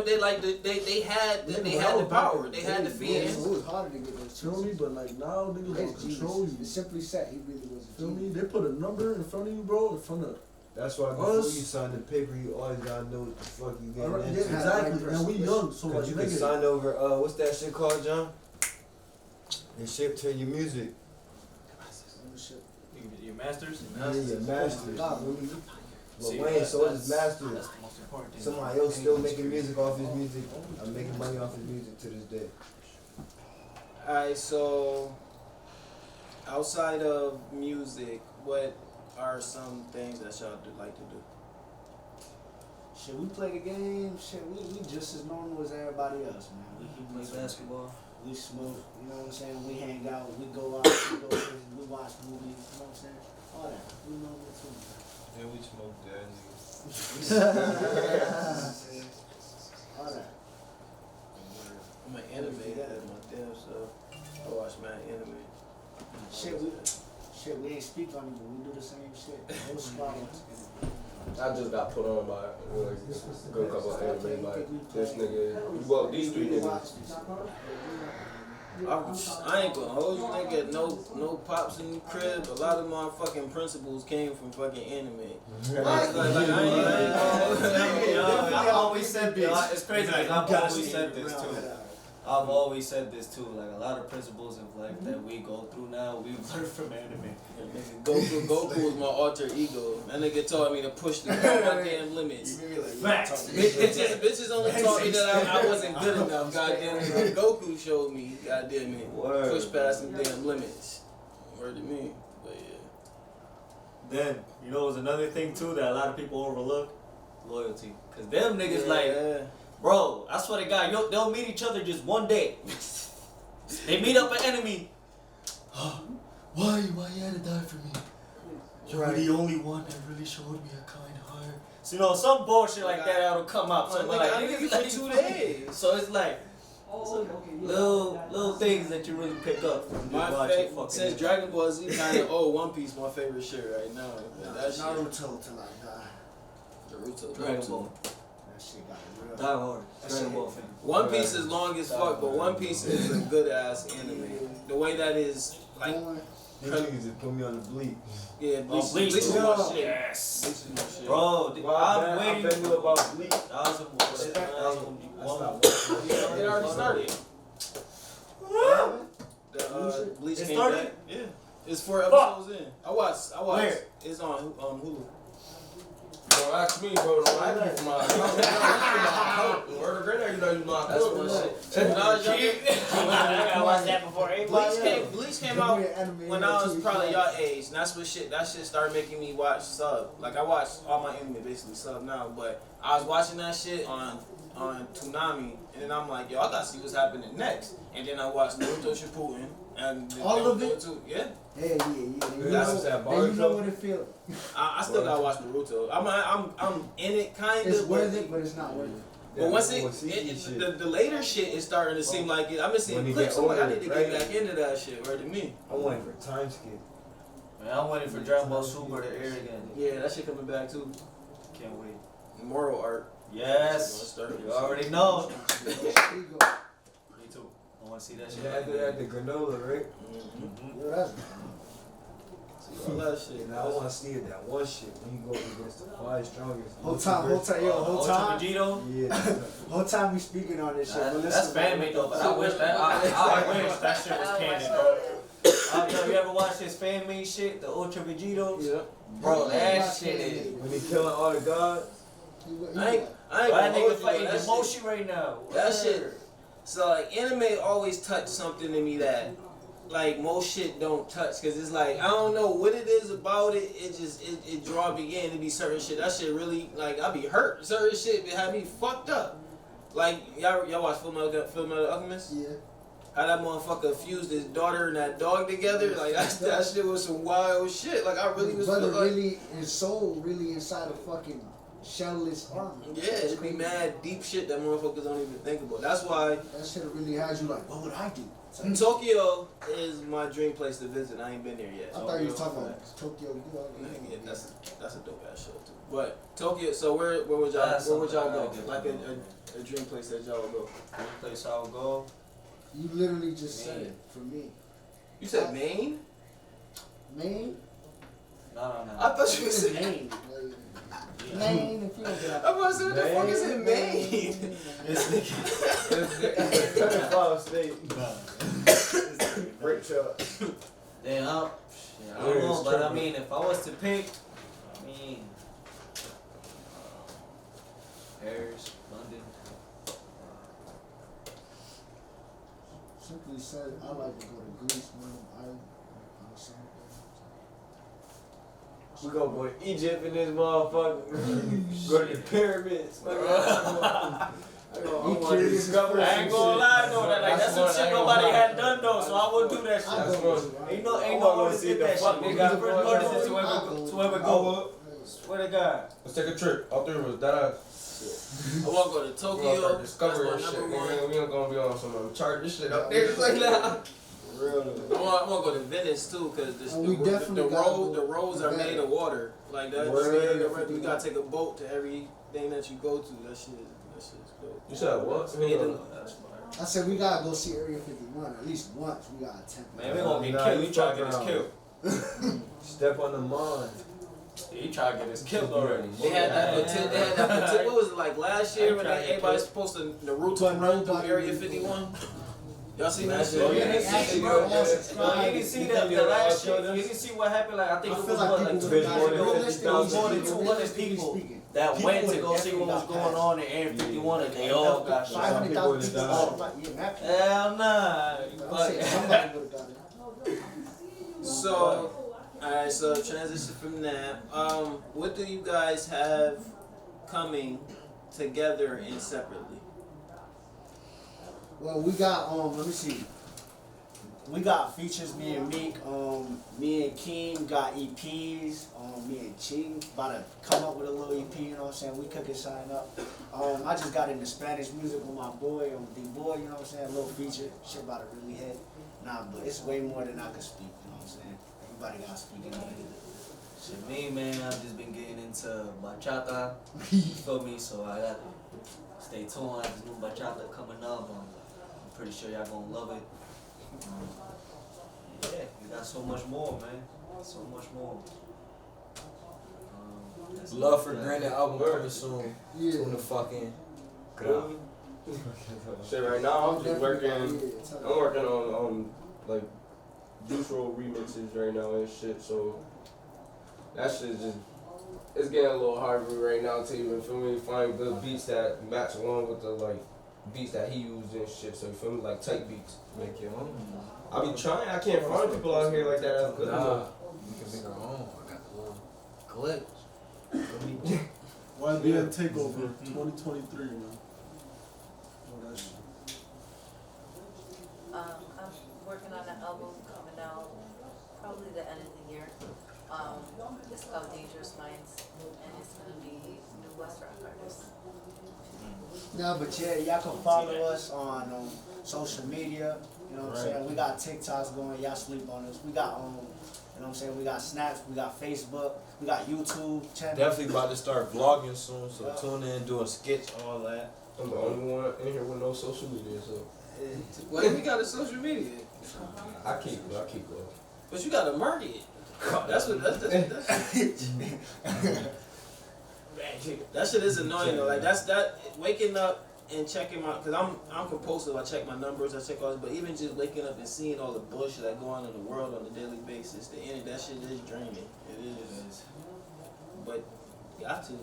Speaker 9: had the power. They had the fans.
Speaker 7: So it was harder to get those.
Speaker 3: Feel me? But like now, niggas want to control you.
Speaker 7: It's simply said, he really was.
Speaker 3: Feel me? They put a number in front of you, bro. In front of.
Speaker 6: That's why before you sign the paper, you always gotta know what the fuck you getting
Speaker 3: Right,
Speaker 6: into.
Speaker 3: exactly. And we young, so like
Speaker 6: you can
Speaker 3: nigga.
Speaker 6: sign over. What's that shit called, John? They ship to your music.
Speaker 10: Your masters?
Speaker 6: Yeah, your masters.
Speaker 10: See,
Speaker 6: Lil Wayne sold his
Speaker 10: that's
Speaker 6: masters.
Speaker 10: the most important thing.
Speaker 6: Somebody else still making music off his music. I'm making money off his music to this day.
Speaker 9: Alright, so outside of music, what are some things that y'all like to do?
Speaker 7: Shit, we play the game. Shit, we just as normal as everybody else, man.
Speaker 10: We play basketball.
Speaker 7: We smoke. You know what I'm saying? We hang out. We go out. We go crazy. We watch movies. You know what I'm saying? All that. We normal too.
Speaker 2: And we smoke that
Speaker 7: All that.
Speaker 9: I'm an anime head my damn self. I watch mad anime.
Speaker 7: Shit, we ain't speak on it, but we do the same shit. No squabbles.
Speaker 2: I just got put on by like, a good couple of anime, like this nigga, well, these three niggas.
Speaker 9: I ain't gonna hold you, nigga. No pops in the crib. A lot of my fucking principles came from fucking anime.
Speaker 10: I've always said this. It's crazy because I've always said this too. I've always said this too. Like a lot of principles of life that we go through now, we've learned from anime.
Speaker 9: Goku was my alter ego. That nigga taught me to push the goddamn limits.
Speaker 10: Facts.
Speaker 9: Bitches only taught me that I wasn't good enough. Goddamn it. Goku showed me. Goddamn it. Push past some damn limits. Word to me. But yeah.
Speaker 10: Then you know, there's another thing too that a lot of people overlook: loyalty. Cause them niggas bro, I swear to God, they'll meet each other just one day. They meet up an enemy. Why you had to die for me? You were the only one that really showed me a kind heart. So, you know, some bullshit like that that'll come up. So like,
Speaker 9: nigga, like 2 days.
Speaker 10: So it's like little things that you really pick up from
Speaker 9: since Dragon Ball Z kind of One Piece my favorite shit right now. That shit.
Speaker 7: Naruto till I die.
Speaker 9: Naruto,
Speaker 10: Dragon Ball.
Speaker 7: That shit got real.
Speaker 10: Die hard. Dragon Ball fan.
Speaker 9: One Piece is long as fuck, but One Piece is a good ass anime. The way that is like.
Speaker 6: These niggas just put me on the bleep.
Speaker 9: Yeah,
Speaker 10: Bleach
Speaker 9: is
Speaker 10: too.
Speaker 9: my shit.
Speaker 10: Yes.
Speaker 9: Bleach is my shit.
Speaker 10: Bro, I'm waiting.
Speaker 6: I bet you about bleep.
Speaker 9: It already started. Bleach
Speaker 10: It
Speaker 9: came
Speaker 10: started?
Speaker 9: back. Yeah. It's 4 episodes in. I watched.
Speaker 10: Where?
Speaker 9: It's on Hulu.
Speaker 2: Don't ask me, bro. Don't ask me for my account. Word of great, you know you know I
Speaker 9: That's
Speaker 2: cook,
Speaker 9: my
Speaker 2: bro.
Speaker 9: shit. When I was younger,
Speaker 11: I gotta watch that before everybody.
Speaker 9: Bleach came out when I was probably your age, and that's what that shit started making me watch sub. Like I watch all my anime basically sub now, but I was watching that shit on Toonami, and then I'm like, yo, I gotta see what's happening next. And then I watched Naruto Shippuden, and
Speaker 7: all of it
Speaker 9: too. Yeah.
Speaker 7: Yeah.
Speaker 2: That's that bar
Speaker 7: You know what it feels.
Speaker 9: I still gotta watch Naruto. I'm in it kind of.
Speaker 7: It's worth it, but it's not worth it.
Speaker 9: But once the later shit is starting to seem like it. I've been seeing clips. I'm like, I need to get back into that shit. Word to me.
Speaker 6: I'm waiting for time skip.
Speaker 10: Man, I'm waiting for Dragon Ball Super to air again.
Speaker 9: Yeah, that shit coming back too.
Speaker 10: Can't wait.
Speaker 9: Moral art.
Speaker 10: Yes. You already know. Me too. I want to see that shit.
Speaker 6: Yeah, after that, the granola, right?
Speaker 7: Yo, that's
Speaker 9: All that shit.
Speaker 6: Now I want to see it, that one shit when you go against the 5 strongest.
Speaker 7: whole time.
Speaker 10: Vegito?
Speaker 6: Yeah.
Speaker 7: Whole time we speaking on this shit.
Speaker 10: That's fan made though, but I wish that shit was canon, bro. You ever watch this fan made shit, the Ultra Vegitos?
Speaker 9: Yeah.
Speaker 10: Bro, that shit is.
Speaker 6: When they killing all the gods.
Speaker 9: I ain't
Speaker 10: That
Speaker 9: gonna
Speaker 10: nigga fighting
Speaker 9: that
Speaker 10: emotion right now.
Speaker 9: That shit. So like anime always touch something in me that like most shit don't touch, cause it's like I don't know what it is about it. It draw me in. It be certain shit. That shit really like I be hurt. Certain shit be have me fucked up. Like y'all watch Full Metal Alchemist?
Speaker 7: Yeah.
Speaker 9: How that motherfucker fused his daughter and that dog together? Like that shit was some wild shit. Like I really was.
Speaker 7: Brother really, his soul really inside a fucking shellless armor.
Speaker 9: Yeah, it be mad deep shit that motherfuckers don't even think about. That's why
Speaker 7: that shit really has you like, what would I do?
Speaker 9: Tokyo is my dream place to visit. I ain't been there yet.
Speaker 7: I thought you was talking about Tokyo.
Speaker 9: Yeah, that's a dope ass show too. But Tokyo, so where would y'all go? Like a dream place that y'all would go.
Speaker 10: Dream place I would go.
Speaker 7: You literally just said it for me.
Speaker 9: You said Maine?
Speaker 7: Maine?
Speaker 10: No.
Speaker 9: I thought you said
Speaker 7: Maine. Maine, if you don't get out.
Speaker 9: I'm about to say, what the fuck is in Maine?
Speaker 2: It's 35 state. Great shot.
Speaker 10: Then I don't know, but I mean, if I was to pick, I mean, Paris, London.
Speaker 7: Simply said, I like to go to Greece, man.
Speaker 2: We gonna go to Egypt in this motherfucker. Go to the pyramids.
Speaker 10: I ain't gonna lie though, that's some shit nobody had done though, so I won't do that shit. Ain't no artist did that shit. Nigga, the first artist to ever go. Swear to God.
Speaker 2: Let's take a trip. All three of us. That
Speaker 9: I want to go to Tokyo.
Speaker 2: Discover
Speaker 9: That's
Speaker 2: shit.
Speaker 9: my number one.
Speaker 2: We ain't gonna be on some chart this shit up there just like that. Real.
Speaker 9: I want to go to Venice too, cause the roads are made of water. Like that. You gotta take a boat to everything that you go to. That shit's dope.
Speaker 2: You said what?
Speaker 7: I said we gotta go see Area 51 at least once. We gotta attempt.
Speaker 10: Man, we gonna get killed. You try to get us killed.
Speaker 2: Step on the mind.
Speaker 10: He try to get us killed already.
Speaker 9: They had that. What was it like last year when everybody's supposed to Naruto run through Area 51? Y'all seen that shit?
Speaker 10: You didn't see that the last shit. You didn't see what happened. Like I think it was more than 200 people that went to go see what was going on in Area 51, and they all got shot.
Speaker 7: 500,000 people.
Speaker 10: Hell nah.
Speaker 9: So, alright, so transition from that. What do you guys have coming together and separately?
Speaker 7: Well, we got let me see. We got features, me and Meek, me and Keem got EPs, me and Ching about to come up with a little EP, you know what I'm saying? We cooking sign up. I just got into Spanish music with my boy, D-Boy, you know what I'm saying? A little feature, shit about to really hit. Nah, but it's way more than I can speak, you know what I'm saying? Everybody got to speak in it.
Speaker 10: Shit, me, man, I've just been getting into bachata, you feel me? So I got to stay tuned. I have this new bachata coming up. I'm pretty sure y'all gonna love it. Yeah, we got so much more, man. So much more.
Speaker 2: Love for Granted album coming soon.
Speaker 7: Yeah.
Speaker 2: Tune the fuck in. Shit, right now I'm just working. I'm working on like Juice WRLD remixes right now and shit. So that shit just it's getting a little harder right now to even feel me find good beats that match along with the like beats that he used and shit. So you feel me, like tight beats. Make your own. I be trying. I can't find people out here like that that's good enough.
Speaker 12: We can make our own. I got little clips.
Speaker 3: YBN Takeover 2023, man. Oh, that shit.
Speaker 5: I'm working on an album coming out probably the end of the year. It's called Dangerous Minds, and it's gonna be new West Rock artists.
Speaker 7: No, but yeah, y'all can follow us on social media. You know what I'm saying? We got TikToks going. Y'all sleep on us. We got you know what I'm saying? We got Snaps. We got Facebook. We got YouTube channel.
Speaker 2: Definitely about to start vlogging soon. So tune in, doing skits, all that. I'm the only one in here with no social media. So
Speaker 9: Well, we got a social media.
Speaker 2: I keep going.
Speaker 9: But you gotta murder it. That's that shit is annoying though. Like that waking up and checking my, cause I'm compulsive. I check my numbers. I check all this. But even just waking up and seeing all the bullshit that go on in the world on a daily basis, that shit is draining. It is. But you got to.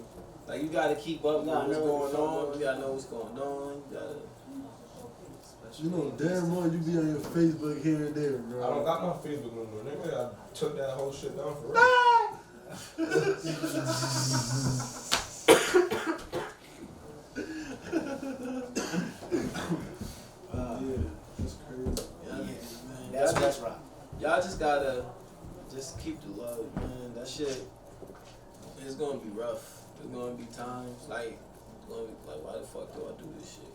Speaker 9: Like you gotta keep up with what's going on. You gotta know what's going on.
Speaker 3: You know damn well you be on your Facebook here and there, bro.
Speaker 2: I don't got my Facebook no more. Nigga, I took that whole shit down for real.
Speaker 3: That's crazy.
Speaker 9: Yeah, that's right. Y'all just gotta just keep the love, man. That shit, it's gonna be rough. There's gonna be times like, why the fuck do I do this shit?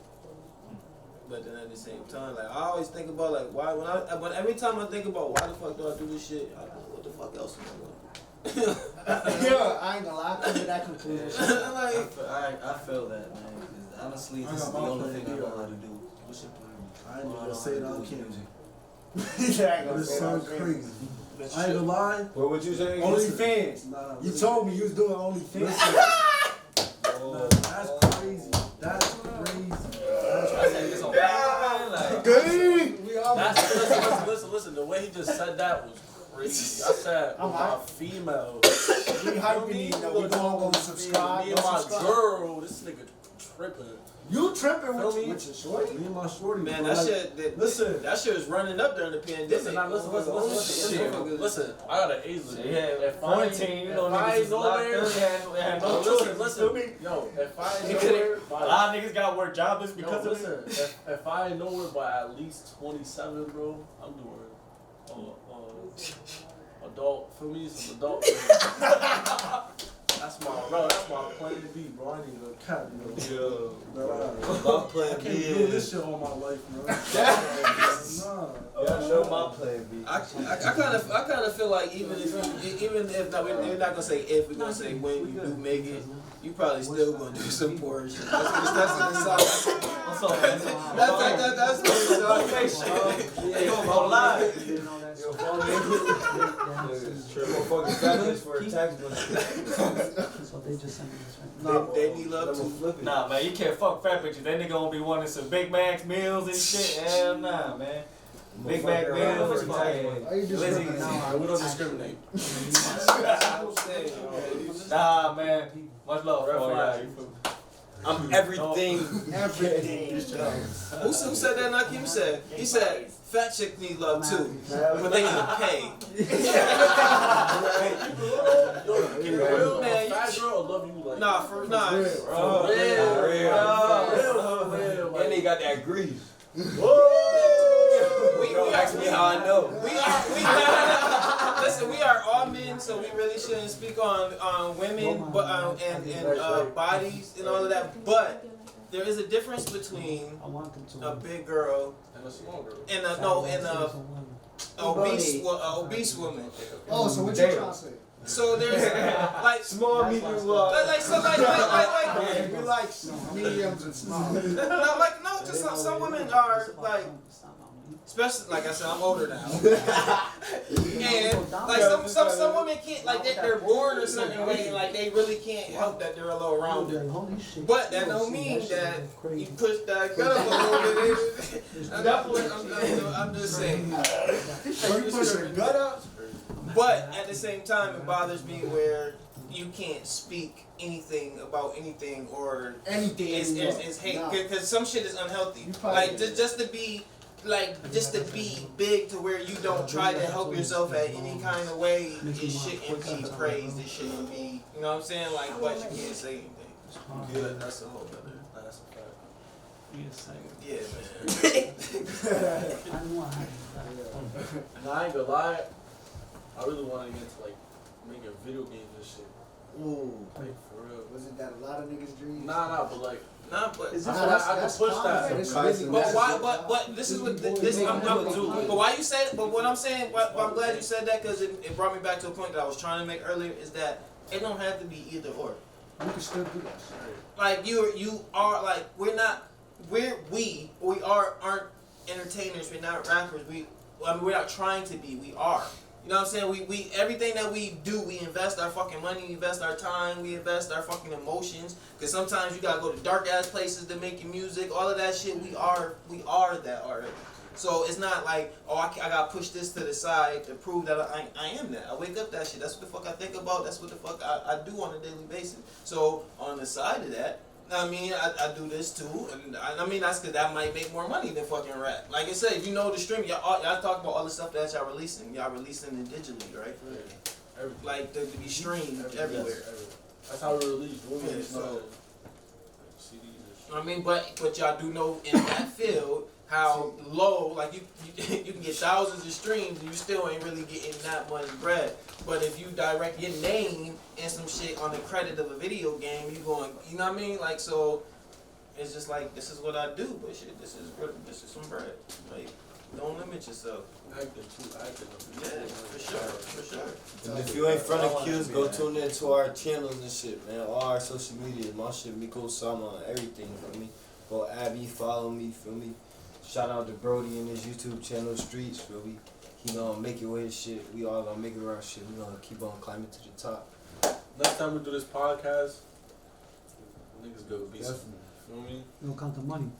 Speaker 9: but then at the same time, like I always think about like why but every time I think about why the fuck do I do this shit, I know what the fuck else am I gonna do?
Speaker 7: Yeah, I ain't gonna lie, I come to that conclusion.
Speaker 9: Like,
Speaker 10: I feel that, man. 'Cause honestly, this is the only thing I know how to do. What's your plan?
Speaker 3: I ain't gonna say it on camera.
Speaker 7: Yeah,
Speaker 3: But it sounds crazy. I ain't gonna lie.
Speaker 2: What would you say?
Speaker 7: OnlyFans.
Speaker 3: Nah,
Speaker 7: You told me you was doing OnlyFans.
Speaker 3: Nah, that's crazy. That's crazy.
Speaker 7: Good. We all.
Speaker 8: Listen. The way he just said that was crazy. I said,
Speaker 7: I'm
Speaker 8: my
Speaker 7: hyped.
Speaker 8: female.
Speaker 7: We hyping you, though. We gonna subscribe.
Speaker 8: Me and my girl, this nigga tripping.
Speaker 7: You tripping
Speaker 8: Feel me?
Speaker 7: with your shorty?
Speaker 3: Me and my shorty.
Speaker 9: man,
Speaker 3: bro,
Speaker 9: that
Speaker 3: like,
Speaker 9: shit.
Speaker 3: Listen.
Speaker 9: That shit was running up during the pandemic.
Speaker 8: Listen, I got an age limit.
Speaker 10: Yeah,
Speaker 8: If I ain't-
Speaker 10: 14, you
Speaker 8: if
Speaker 10: know,
Speaker 8: I
Speaker 10: niggas
Speaker 8: ain't
Speaker 10: is locked
Speaker 8: nowhere,
Speaker 10: up. They had no
Speaker 8: listen,
Speaker 10: choice. Feel me?
Speaker 8: yo, if I ain't
Speaker 10: You
Speaker 8: nowhere,
Speaker 10: A lot of niggas got work jobless because of
Speaker 8: listen, if I ain't nowhere by at least 27, bro, I'm doing adult, for me, some adult. That's my plan B, bro. I need to
Speaker 3: Cat,
Speaker 2: Yo.
Speaker 3: Nah,
Speaker 2: My plan
Speaker 3: I can't be doing this shit all my life, bro. Nah.
Speaker 2: Yeah, show my plan B.
Speaker 9: I kind of feel like even if not, we're not gonna say if, we're gonna say when you do make it, you probably still gonna do some poor shit. That's what it sounds like.
Speaker 10: What's up, man?
Speaker 9: That's what it sounds like.
Speaker 10: Yeah, yo, bro, lie.
Speaker 2: Triple fucking families for a tax bill.
Speaker 13: So they just sent me this right
Speaker 9: They need love too.
Speaker 10: Nah, man, you can't fuck fat bitches. That nigga gonna be wanting some Big Mac meals and shit. Hell nah, man. Big Mac meals, Lizzies.
Speaker 8: Nah, we don't discriminate.
Speaker 10: Nah, man. Much love for y'all.
Speaker 9: I'm everything.
Speaker 7: Everything.
Speaker 9: Who said that? Not Kim said. He said fat chicks need love too, but they need to pay.
Speaker 8: Real
Speaker 9: man,
Speaker 8: fat girl love you like.
Speaker 9: Nah, for nah.
Speaker 8: real.
Speaker 2: And they got that grease.
Speaker 9: We
Speaker 2: Ask me how I know.
Speaker 9: Listen, we are all men, so we really shouldn't speak on women, but and bodies and all of that. But there is a difference between a big girl
Speaker 8: And a small girl.
Speaker 9: and a obese woman.
Speaker 7: Oh, so what you trying to say?
Speaker 9: So there's like
Speaker 2: Small, medium, large.
Speaker 7: We like mediums and small.
Speaker 9: no, just some women are like, especially like I said, I'm older now, and like some women can't like they're born or something way, like they really can't help that they're a little rounded. But that don't mean that you push that gut up a little bit. I'm just saying.
Speaker 7: You push your gut up?
Speaker 9: But at the same time, it bothers me where you can't speak anything about anything or
Speaker 7: Anything.
Speaker 9: is hate
Speaker 7: Nah.
Speaker 9: because some shit is unhealthy.
Speaker 7: You probably-
Speaker 9: Like just to be big to where you don't try to help yourself at any kind of way. It shouldn't be praised. It shouldn't be. You know what I'm saying? Like, but you can't say anything. Good. That's a whole other. That's a fact. Yeah, man.
Speaker 8: Nah, I ain't gonna lie. I really want to get into like making video games and shit.
Speaker 7: Ooh.
Speaker 8: Like for real.
Speaker 7: Wasn't that a lot of niggas' dreams?
Speaker 8: Nah, but like.
Speaker 9: But
Speaker 8: Is this I can push that.
Speaker 9: But why? But this is what this. But why you said? But what I'm saying, I'm glad you said that because it brought me back to a point that I was trying to make earlier. Is that it don't have to be either or.
Speaker 7: You can still do that.
Speaker 9: Like you are like we aren't entertainers. We're not rappers. We're not trying to be. We are. You know what I'm saying? We everything that we do, we invest our fucking money, we invest our time, we invest our fucking emotions. Cause sometimes you gotta go to dark ass places to make your music. All of that shit, we are that already. So it's not like, oh, I gotta push this to the side to prove that I am that. I wake up that shit. That's what the fuck I think about. That's what the fuck I do on a daily basis. So on the side of that, I mean, I do this too, and I mean that's because that might make more money than fucking rap. Like I said, you know the stream, y'all talk about all the stuff that y'all releasing it digitally, right? Like to be streamed everywhere.
Speaker 8: That's how we release.
Speaker 9: Yeah, so, I mean, but y'all do know in that field how low, like you can get thousands of streams and you still ain't really getting that much bread. But if you direct your name and some shit on the credit of a video game, you going, you know what I mean? Like, so it's just like this is what I do, but shit, this is some bread. Like, don't limit yourself.
Speaker 8: Acting too active.
Speaker 9: Yeah, for sure.
Speaker 6: And if you ain't from the Q's, go tune in to our channels and shit, man. All our social media, my shit, Miko Sama, everything, feel me? Go add me, follow me, feel me? Shout out to Brody and his YouTube channel, Streetz, feel me? He gonna make it with his shit. We all gonna make it with our shit. We gonna keep on climbing to the top.
Speaker 8: Next time we do this podcast, niggas go be some, feel me?
Speaker 13: You don't count the money.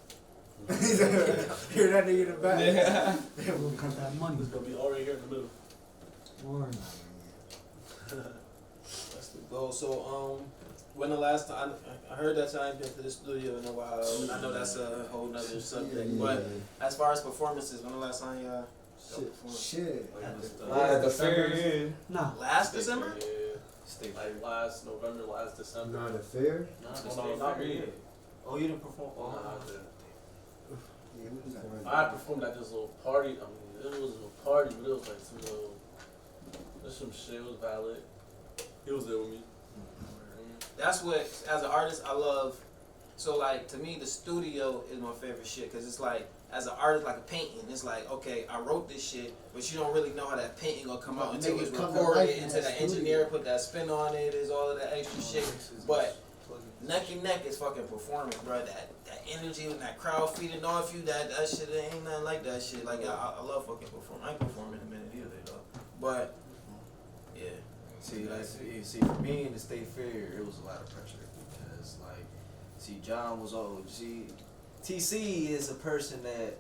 Speaker 7: Hear that nigga in the back.
Speaker 9: Yeah.
Speaker 13: You don't count that money.
Speaker 8: It's gonna be all right here in the middle.
Speaker 13: Word.
Speaker 9: That's the goal. So, when the last time I heard that I ain't been to the studio in a while. I know that's a whole nother subject. But as far as performances, when the last time y'all performed?
Speaker 7: Shit.
Speaker 2: At the fair, yeah.
Speaker 13: Nah.
Speaker 9: Last December?
Speaker 8: Yeah. Like last November, last December.
Speaker 6: Not a fair?
Speaker 8: No, not me.
Speaker 10: Oh, you didn't perform?
Speaker 8: Oh,
Speaker 10: Oh,
Speaker 8: no, I did.
Speaker 6: Yeah, we was
Speaker 8: I performed at this little party. I mean, it was a party, but it was like some little, there's some shit. It was valid. He was there with me.
Speaker 9: That's what, as an artist, I love. So, like, to me, the studio is my favorite shit, because it's like, as an artist, like a painting, it's like, okay, I wrote this shit, but you don't really know how that painting gonna come out until it's recorded, until the engineer put that spin on it, is all of that extra shit. But neck and neck is fucking performance, bro. That energy and that crowd feeding off you, that shit, ain't nothing like that shit. Like, I love fucking performing. I ain't performing in a minute either, though. But, yeah.
Speaker 10: See, for me in the State Fair, it was a lot of pressure because, like, see, John was TC is a person that,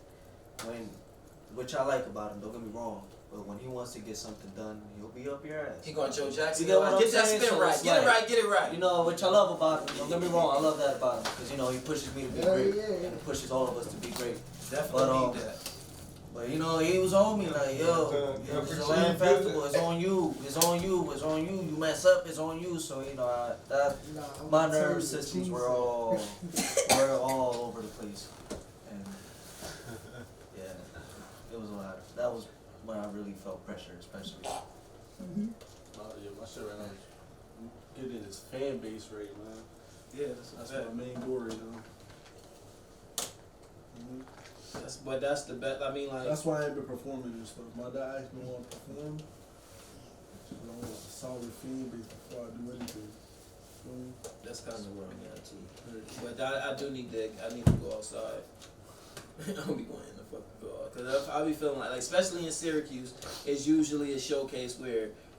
Speaker 10: which I like about him, don't get me wrong, but when he wants to get something done, he'll be up your ass.
Speaker 9: He going Joe Jackson.
Speaker 10: You get what I'm
Speaker 9: get that
Speaker 10: saying?
Speaker 9: spin
Speaker 10: So
Speaker 9: right.
Speaker 10: it's
Speaker 9: Get it
Speaker 10: like,
Speaker 9: right. Get it right.
Speaker 10: You know, which I love about him. Don't get me wrong, I love that about him because, you know, he pushes me to be great and he pushes all of us to be great.
Speaker 9: Definitely need that.
Speaker 10: But you know, he was on me like, yo, it's a land festival, it's on you, it's on you, it's on you, you mess up, it's on you. So, you know, my nerve systems were all over the place. And yeah, it was a lot. That was when I really felt pressure, especially.
Speaker 8: Yeah, my shit right now is getting his fan base right, man.
Speaker 9: Yeah,
Speaker 8: that's my main goal right now.
Speaker 9: That's the best. I mean, like,
Speaker 3: that's why I ain't been performing and stuff. My dad asked me to want to perform. I want a solid fan base before I do anything.
Speaker 9: That's kind of where I'm at too. But I do need to. I need to go outside. I don't be going in the fucking go out because I be feeling like, especially in Syracuse, it's usually a showcase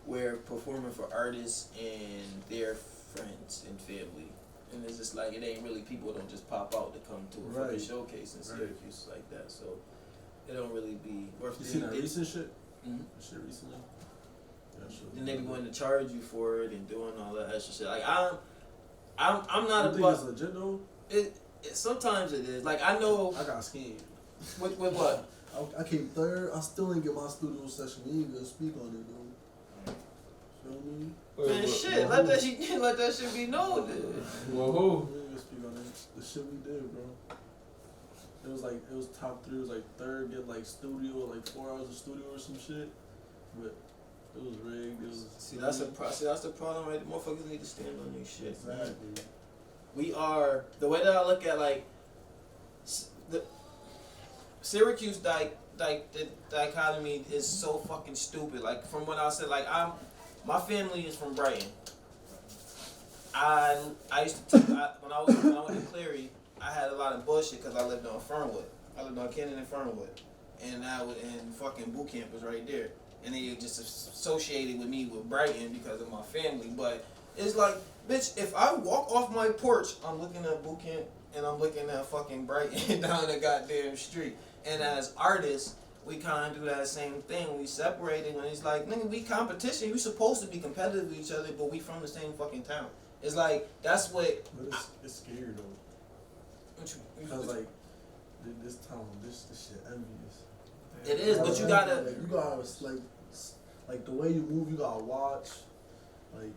Speaker 9: where performing for artists and their friends and family. And it's just like, it ain't really, people don't just pop out to come to a fucking showcase in Syracuse like that. So it don't really be worth it.
Speaker 3: You seen that recent shit?
Speaker 9: Mm-hmm.
Speaker 3: Shit recently? Yeah, sure.
Speaker 9: Then they be wanting to charge you for it and doing all that extra shit. Like, I'm not
Speaker 3: you
Speaker 9: a
Speaker 3: think it's legit though?
Speaker 9: It sometimes it is. Like, I know.
Speaker 3: I got scammed.
Speaker 9: With what?
Speaker 3: I came third. I still didn't get my studio session. We ain't gonna speak on it though. Feel me?
Speaker 9: Man, shit, let that shit be known.
Speaker 3: Well, who? We ain't gonna speak on it. The shit we did, bro. It was top 3. It was like third, get like studio, like 4 hours of studio or some shit. But it was rigged. It was.
Speaker 9: See, that's the problem, right? The motherfuckers need to stand on their shit.
Speaker 3: Exactly.
Speaker 9: We are, the way that I look at, like, the Syracuse the dichotomy is so fucking stupid. Like, from what I said, like, my family is from Brighton. I used to when I went to Cleary, I had a lot of bullshit because I lived on Fernwood. I lived on Kenton and Fernwood, and fucking boot camp was right there. And they just associated with me with Brighton because of my family. But it's like, bitch, if I walk off my porch, I'm looking at boot camp and I'm looking at fucking Brighton down the goddamn street. And as artists, we kind of do that same thing. We separated when it's like, nigga, we competition. We supposed to be competitive with each other, but we from the same fucking town. It's like, that's what.
Speaker 3: But it's scary though. Because like this town, this shit envious.
Speaker 9: It is, but you gotta.
Speaker 3: Like, you gotta like the way you move, you gotta watch. Like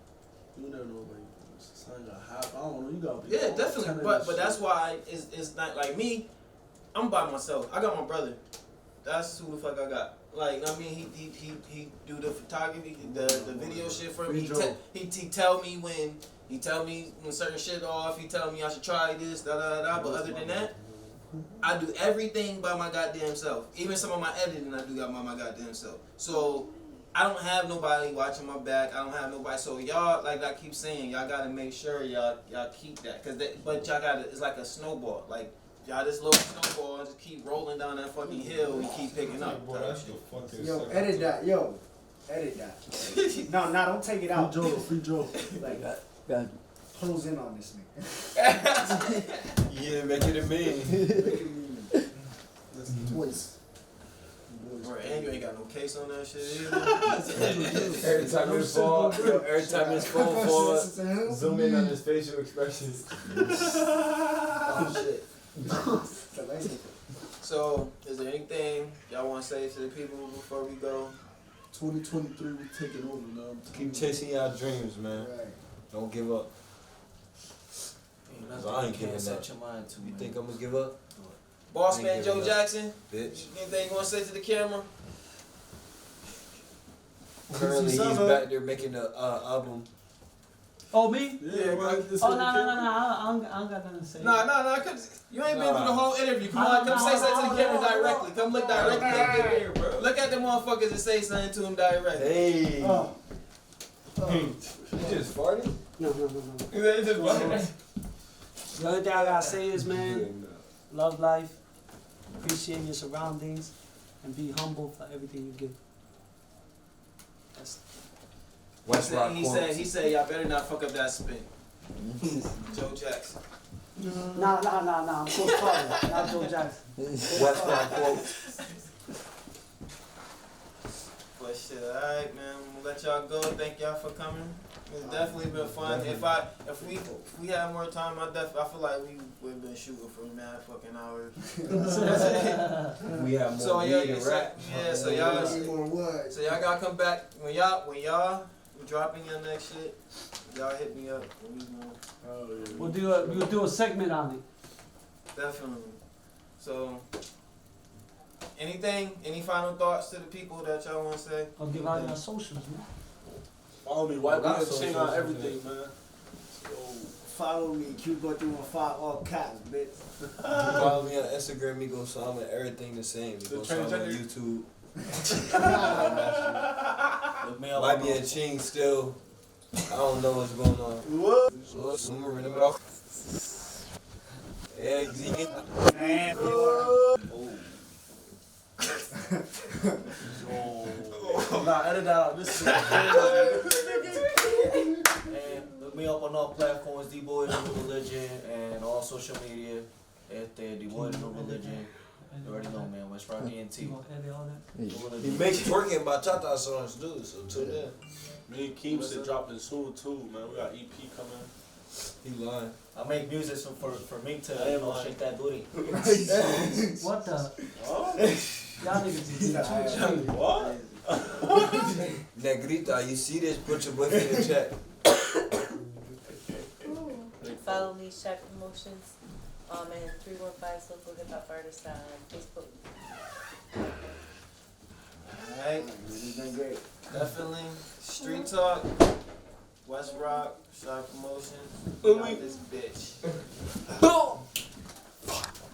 Speaker 3: you never know, like something gotta happen. I don't know. You gotta be.
Speaker 9: Yeah, definitely. But that's why it's not like me. I'm by myself. I got my brother. That's who the fuck I got. Like, I mean, he do the photography, the video shit for me. He tell me when certain shit off. He tell me I should try this, da da da. But other than that, I do everything by my goddamn self. Even some of my editing I do by my goddamn self. So I don't have nobody watching my back. I don't have nobody. So y'all, like I keep saying, y'all gotta make sure y'all keep that. But y'all gotta, it's like a snowball. Like, y'all this little snowball just keep rolling down that fucking hill and keep picking up.
Speaker 7: Yo, edit that. Yo, edit that. No, don't take it out.
Speaker 3: Free joke.
Speaker 7: Like, close in on this nigga.
Speaker 6: Yeah, make it a meme.
Speaker 3: Twice.
Speaker 9: Bro, and you ain't got no case on that shit either.
Speaker 6: Every time his phone falls, zoom in on his facial expressions.
Speaker 9: Oh shit. So, is there anything y'all want to say to the people before we go?
Speaker 3: 2023, we taking over now.
Speaker 6: Keep chasing your dreams, man.
Speaker 7: Right.
Speaker 6: Don't give up. I ain't giving that. You think I'm gonna give up?
Speaker 9: Boss man Joe Jackson,
Speaker 6: bitch.
Speaker 9: Anything you want to say to the camera?
Speaker 6: Currently, he's back there making the album.
Speaker 13: Oh, me?
Speaker 3: Yeah, right.
Speaker 13: Oh, no. I don't got nothing to say.
Speaker 9: No, cause you ain't been through the whole interview. Come on, come say something to the camera directly. Come look directly at them. Look at the motherfuckers and say something to them directly.
Speaker 6: Hey.
Speaker 3: Oh.
Speaker 6: You just farted?
Speaker 13: No.
Speaker 9: You just farted?
Speaker 13: The only thing I gotta say is, man, love life, appreciate your surroundings, and be humble for everything you give. That's
Speaker 6: Westrock
Speaker 9: he said y'all better not fuck up that spin. Joe Jackson.
Speaker 13: Nah, I'm so sorry. Not Joe Jackson.
Speaker 6: Westrock quotes.
Speaker 9: But shit, alright man, I'm gonna let y'all go. Thank y'all for coming. It's definitely been fun. If we had more time, I feel like we would have been shooting for mad fucking hours.
Speaker 6: We have more
Speaker 9: so
Speaker 6: weed and rap.
Speaker 9: Yeah, so y'all gotta come back when y'all dropping your next shit. Y'all hit me up.
Speaker 13: We'll do a segment on it.
Speaker 9: Definitely. So, any final thoughts to the people that y'all want to say?
Speaker 13: I'll give out your socials, man.
Speaker 8: Follow me, white man, ching on everything, man.
Speaker 7: Follow me, Q315, all caps, bitch.
Speaker 6: Follow me on Instagram, Migo Sam, and everything the same. Migo Sam on YouTube. Might be a ching still. I don't know what's going on.
Speaker 9: What?
Speaker 8: Nah, edit that out. This is
Speaker 10: And look me up on all platforms, D-Boy No Religion, and all social media at D-Boy No Religion. You already know, man. Westrockent N.t.
Speaker 6: He makes twerking bachata songs too, so tune in.
Speaker 8: Me and Keem should dropping soon too, man. We got EP coming.
Speaker 6: He lying.
Speaker 10: I make music for me to shake that booty.
Speaker 13: What the?
Speaker 8: Oh?
Speaker 13: Y'all niggas is
Speaker 8: What?
Speaker 6: Negrita, you see this? Put your boyfriend in the chat.
Speaker 5: Follow me, Shy Promotions, and 315 Local Hip Hop Artist on Facebook.
Speaker 9: Alright.
Speaker 7: This has been great.
Speaker 9: Definitely. Street Talk. Westrock. Shy Promotions. We got this bitch.